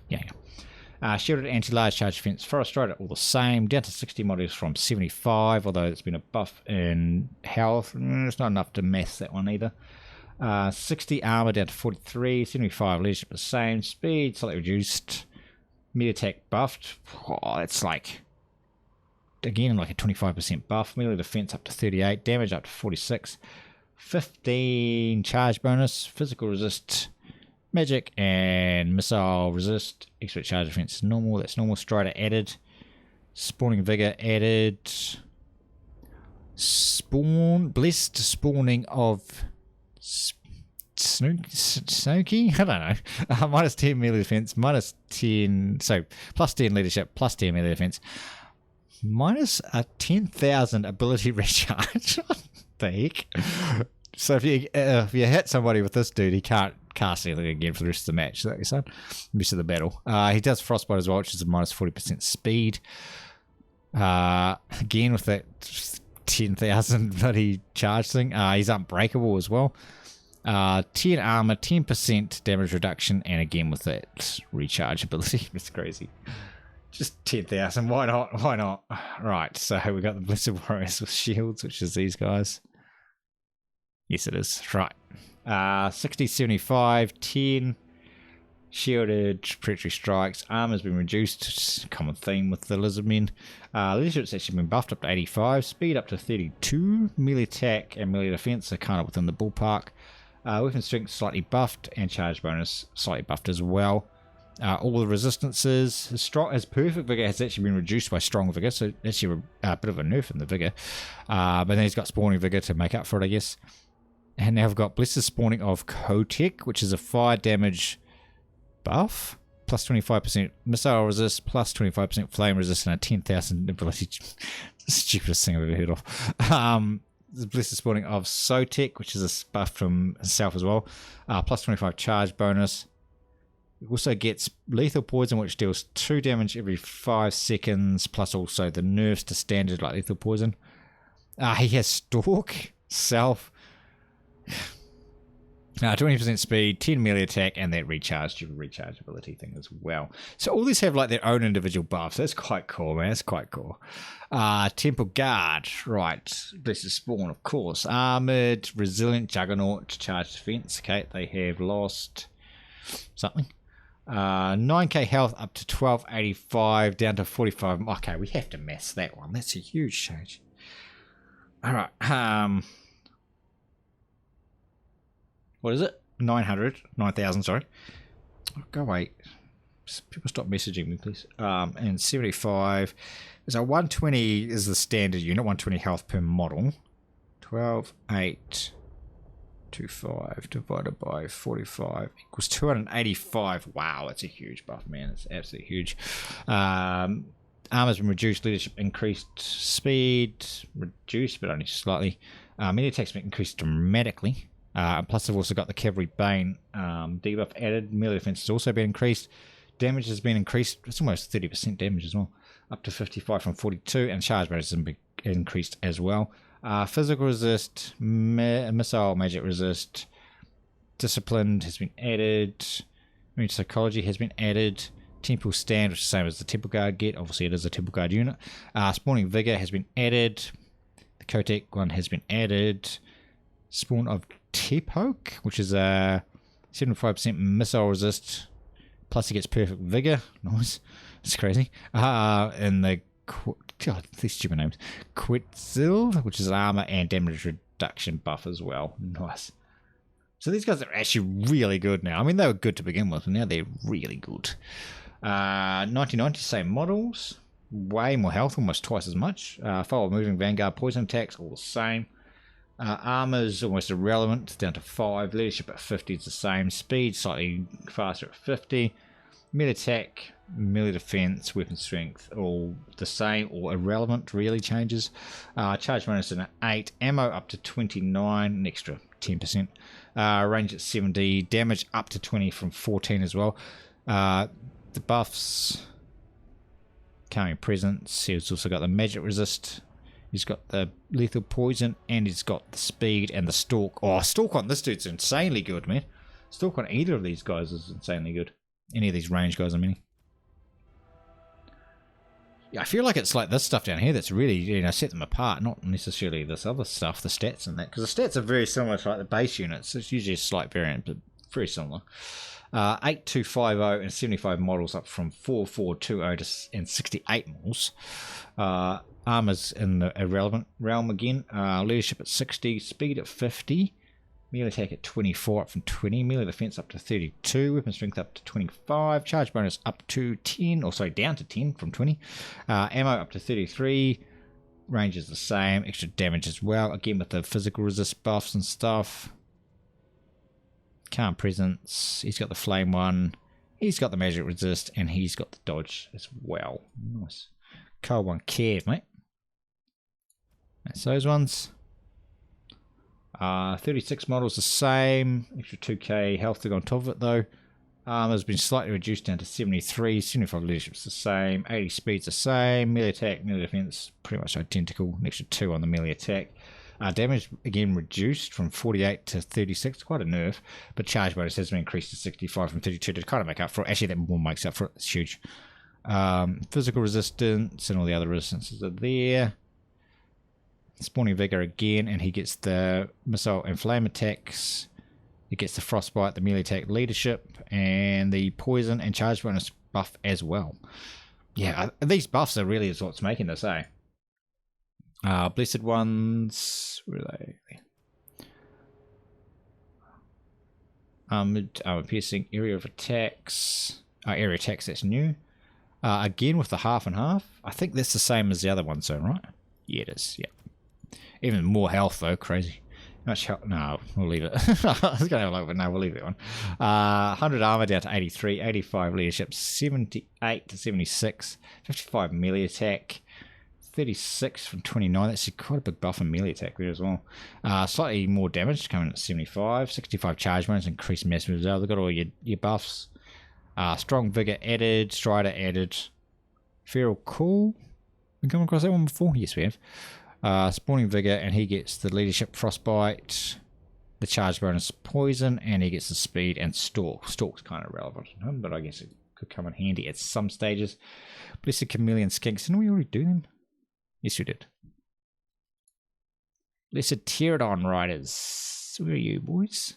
Shielded anti-large charge defense, forest strider, all the same, down to 60 models from 75, although it's been a buff in health. It's not enough to mess that one either. 60 armor down to 43, 75 leadership the same, speed slightly reduced, melee attack buffed. Oh, it's like, again, like a 25% buff. Melee defense up to 38, damage up to 46, 15 charge bonus, physical resist, magic, and missile resist. Extra charge defense is normal. That's normal. Strider added. Spawning vigor added. Blessed spawning of Snooky? I don't know. Minus 10 melee defense, minus 10, so plus 10 leadership, plus 10 melee defense, minus a 10,000 ability recharge. What the heck? So if you hit somebody with this dude, he can't cast anything again for the rest of the match. So the rest of the battle. He does frostbite as well, which is a minus 40% speed. Again with that 10,000 bloody charge thing. He's unbreakable as well. 10 armor, 10% damage reduction, and again with that recharge ability. It's crazy. Just 10,000. Why not? Why not? Right. So we got the Blessed Warriors with shields, which is these guys. Yes, it is. Right. 60, 75, 10 shielded predatory strikes. Armor's been reduced. Common theme with the Lizardmen. Leadership's actually been buffed up to 85. Speed up to 32. Melee attack and melee defense are kind of within the ballpark. Weapon strength slightly buffed, and charge bonus slightly buffed as well. All the resistances. His perfect vigor has actually been reduced by strong vigor, so actually a bit of a nerf in the vigor. But then he's got spawning vigor to make up for it, I guess. And now we've got Blessed Spawning of Kotek, which is a fire damage buff, plus 25% missile resist, plus 25% flame resist, and a 10,000 ability. Stupidest thing I've ever heard of. The Blessed Spawning of Sotek, which is a buff from himself as well, plus 25 charge bonus. It also gets lethal poison, which deals 2 damage every 5 seconds, plus also the nerfs to standard like lethal poison. He has Stalk, Self, 20% speed, 10 melee attack, and that recharge ability thing as well. So all these have like their own individual buffs. That's quite cool, man. That's quite cool. Temple Guard, right. Blessed Spawn, of course. Armored, Resilient, Juggernaut, Charge Defense. Okay, they have lost something. 9k health up to 1285, down to 45. Okay, we have to mess that one. That's a huge change. Alright, what is it? 9,000, sorry. Oh, go away. People stop messaging me, please. And 75. So 120 is the standard unit, 120 health per model. 12,825 divided by 45 equals 285. Wow, that's a huge buff, man. It's absolutely huge. Armor's been reduced, leadership increased, speed reduced, but only slightly. Melee attack's been increased dramatically. Plus, they've also got the Cavalry Bane debuff added. Melee defense has also been increased. Damage has been increased. It's almost 30% damage as well. Up to 55 from 42. And charge bonus has been increased as well. Physical resist. Missile magic resist. Disciplined has been added. Mage psychology has been added. Temple stand, which is the same as the Temple Guard get. Obviously, it is a Temple Guard unit. Spawning vigor has been added. The Kotek one has been added. Spawn of Tepoke, which is a 75% missile resist, plus he gets perfect vigor. Nice. It's crazy. And the God, these stupid names. Quetzal, which is an armor and damage reduction buff as well. Nice. So these guys are actually really good now. I mean, they were good to begin with, but now they're really good. 1990, same models. Way more health, almost twice as much. Forward moving Vanguard, poison attacks, all the same. Armor's almost irrelevant, down to 5. Leadership at 50 is the same. Speed slightly faster at 50. Melee attack, melee defense, weapon strength, all the same or irrelevant, really changes. Charge bonus at 8. Ammo up to 29, an extra 10%. Range at 70. Damage up to 20 from 14 as well. The buffs, carrying presence. He's also got the magic resist. He's got the lethal poison, and he's got the speed and the stalk. Oh, stalk on this dude's insanely good, man. Stalk on either of these guys is insanely good. Any of these range guys, I mean. Yeah, I feel like it's like this stuff down here that's really, you know, set them apart, not necessarily this other stuff, the stats and that. Because the stats are very similar to like the base units. It's usually a slight variant, but very similar. 8250 and 75 models up from 4420 and 68 models. Armor's in the irrelevant realm again. Leadership at 60, speed at 50, melee attack at 24 up from 20, melee defense up to 32, weapon strength up to 25, charge bonus up to 10, or sorry, down to 10 from 20, ammo up to 33, range is the same, extra damage as well, again with the physical resist buffs and stuff. Calm Presence. He's got the Flame one. He's got the Magic Resist, and he's got the Dodge as well. Nice. Cold one, Cav, mate. That's those ones. 36 models the same. Extra 2k health to go on top of it, though. Has been slightly reduced down to 73. 75 leadership's the same. 80 speed's the same. Melee attack, melee defense, pretty much identical. An extra 2 on the melee attack. Damage again reduced from 48 to 36, quite a nerf. But charge bonus has been increased to 65 from 32 to kind of make up for it. Actually, that more makes up for it. It's huge. Physical resistance and all the other resistances are there. Spawning Vigor again, and he gets the missile and flame attacks. He gets the frostbite, the melee attack, leadership, and the poison and charge bonus buff as well. Yeah, these buffs are really what's making this, eh? Blessed ones, where are they? Armor piercing, area of attacks. Area attacks, that's new. Again with the half and half. I think that's the same as the other one, so right? Yeah, it is. Yeah. Even more health though, crazy. Much health? No, we'll leave it. I was going to have a look, but no, we'll leave it on. 100 armor down to 83, 85 leadership, 78 to 76, 55 melee attack, 36 from 29. That's quite a big buff in melee attack there as well. Slightly more damage coming at 75, 65 charge bonus, increased mass moves out. They've got all your buffs. Strong vigor added, strider added, feral cool. Been coming across that one before? Yes, we have. Spawning vigor, and he gets the leadership frostbite, the charge bonus poison, and he gets the speed and stalk. Stalk's kind of relevant, but I guess it could come in handy at some stages. Blessed chameleon skinks. Didn't we already do them? Yes, we did. Blessed pterodon riders. Where are you, boys?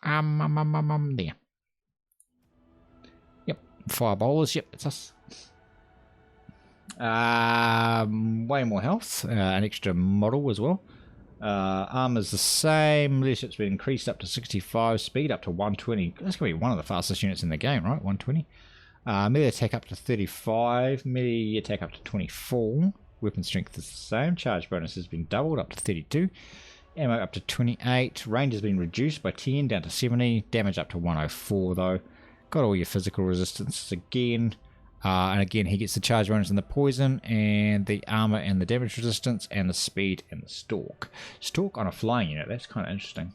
There. Yep. Fire bowlers. Yep, it's us. Way more health, an extra model as well. Armor's the same. Leadership's been increased up to 65. Speed up to 120. That's going to be one of the fastest units in the game, right? 120. Melee attack up to 35. Melee attack up to 24. Weapon strength is the same. Charge bonus has been doubled up to 32. Ammo up to 28. Range has been reduced by 10 down to 70. Damage up to 104 though. Got all your physical resistances again. And again, he gets the charge bonus and the poison, and the armor and the damage resistance, and the speed and the stalk. Stalk on a flying unit, that's kind of interesting.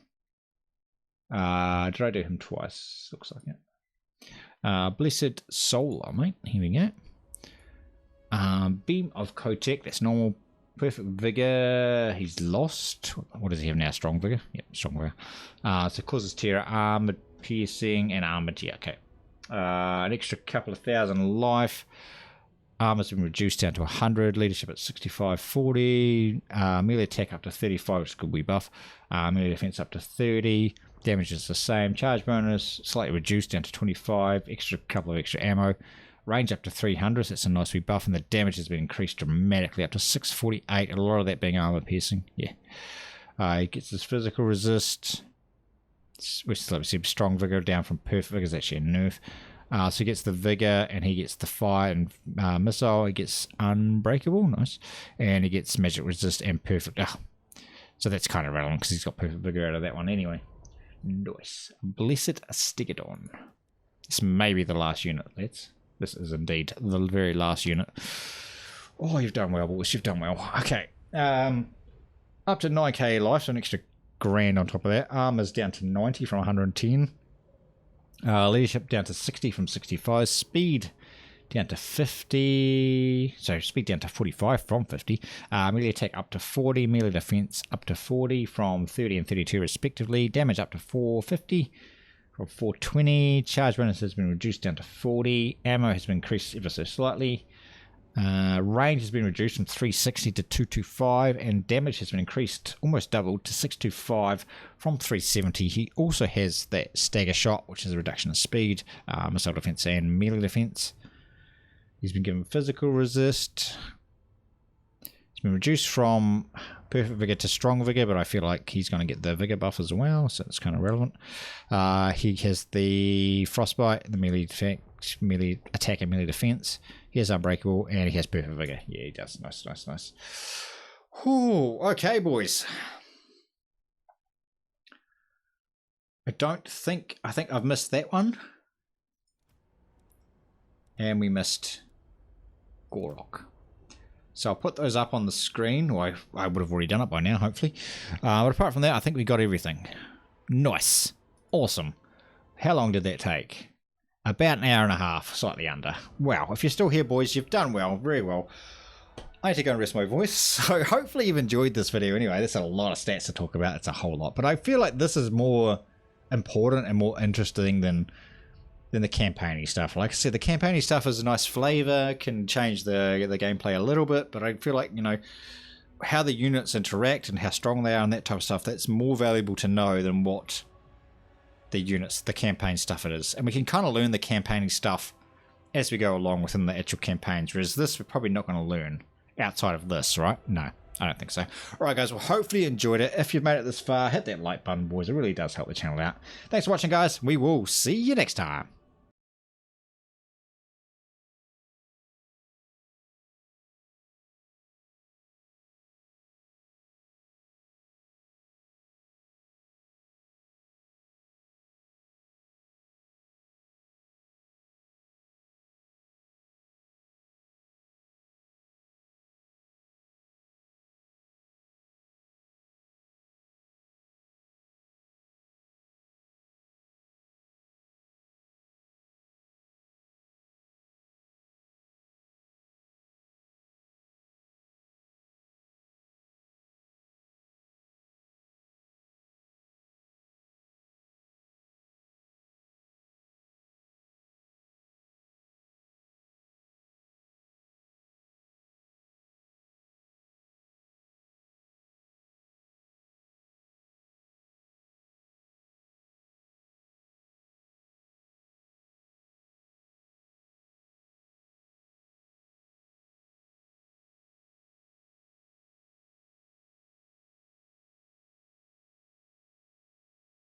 Did I do him twice? Looks like it. Blessed Solar, mate. Here we go. Beam of Kotek, that's normal. Perfect Vigor, he's lost. What does he have now? Strong Vigor? Yep, Strong Vigor. So causes terror, armored piercing, and armored, yeah, okay. An extra couple of thousand life. Armor's been reduced down to 100. Leadership at 65, 40. Melee attack up to 35, which could be buff. Melee defense up to 30. Damage is the same. Charge bonus slightly reduced down to 25. Couple of extra ammo. Range up to 300, so that's a nice wee buff. And the damage has been increased dramatically up to 648. A lot of that being armor piercing. Yeah. He gets his physical resist. We still have strong vigor down from perfect vigor is actually a nerf. So he gets the vigor, and he gets the fire and missile. He gets unbreakable, nice, and he gets magic resist and perfect. So that's kind of relevant because he's got perfect vigor out of that one anyway. Nice. Blessed Stegodon. This may be the last unit, lads. This is indeed the very last unit. Oh, you've done well, boys. You've done well. Okay. Up to 9k life, so an extra grand on top of that. Armor's down to 90 from 110. Leadership down to 60 from 65. Speed down to 50. So speed down to 45 from 50. Melee attack up to 40. Melee defense up to 40 from 30 and 32 respectively. Damage up to 450 from 420. Charge bonus has been reduced down to 40. Ammo has been increased ever so slightly. Range has been reduced from 360 to 225, and damage has been increased, almost doubled, to 625 from 370. He also has that stagger shot, which is a reduction of speed, missile defense and melee defense. He's been given physical resist. It's been reduced from perfect vigor to strong vigor, but I feel like he's going to get the vigor buff as well, so it's kind of relevant. He has the frostbite, the melee attack and melee defense. He has unbreakable, and he has perfect vigor. Yeah, he does. Nice, nice, nice. Ooh, okay, boys. I think I've missed that one. And we missed Gorok. So I'll put those up on the screen. Or I would have already done it by now, hopefully. But apart from that, I think we got everything. Nice. Awesome. How long did that take? About an hour and a half, slightly under. Wow, if you're still here, boys, you've done well, very well. I need to go and rest my voice, so hopefully you've enjoyed this video anyway. There's a lot of stats to talk about, it's a whole lot. But I feel like this is more important and more interesting than the campaigny stuff. Like I said, the campaigny stuff is a nice flavor, can change the gameplay a little bit, but I feel like, you know, how the units interact and how strong they are and that type of stuff, that's more valuable to know than what the campaign stuff it is. And we can kind of learn the campaigning stuff as we go along within the actual campaigns, whereas this we're probably not going to learn outside of this, right? No, I don't think so. Alright guys, well hopefully you enjoyed it. If you've made it this far, hit that like button, boys. It really does help the channel out. Thanks for watching, guys. We will see you next time.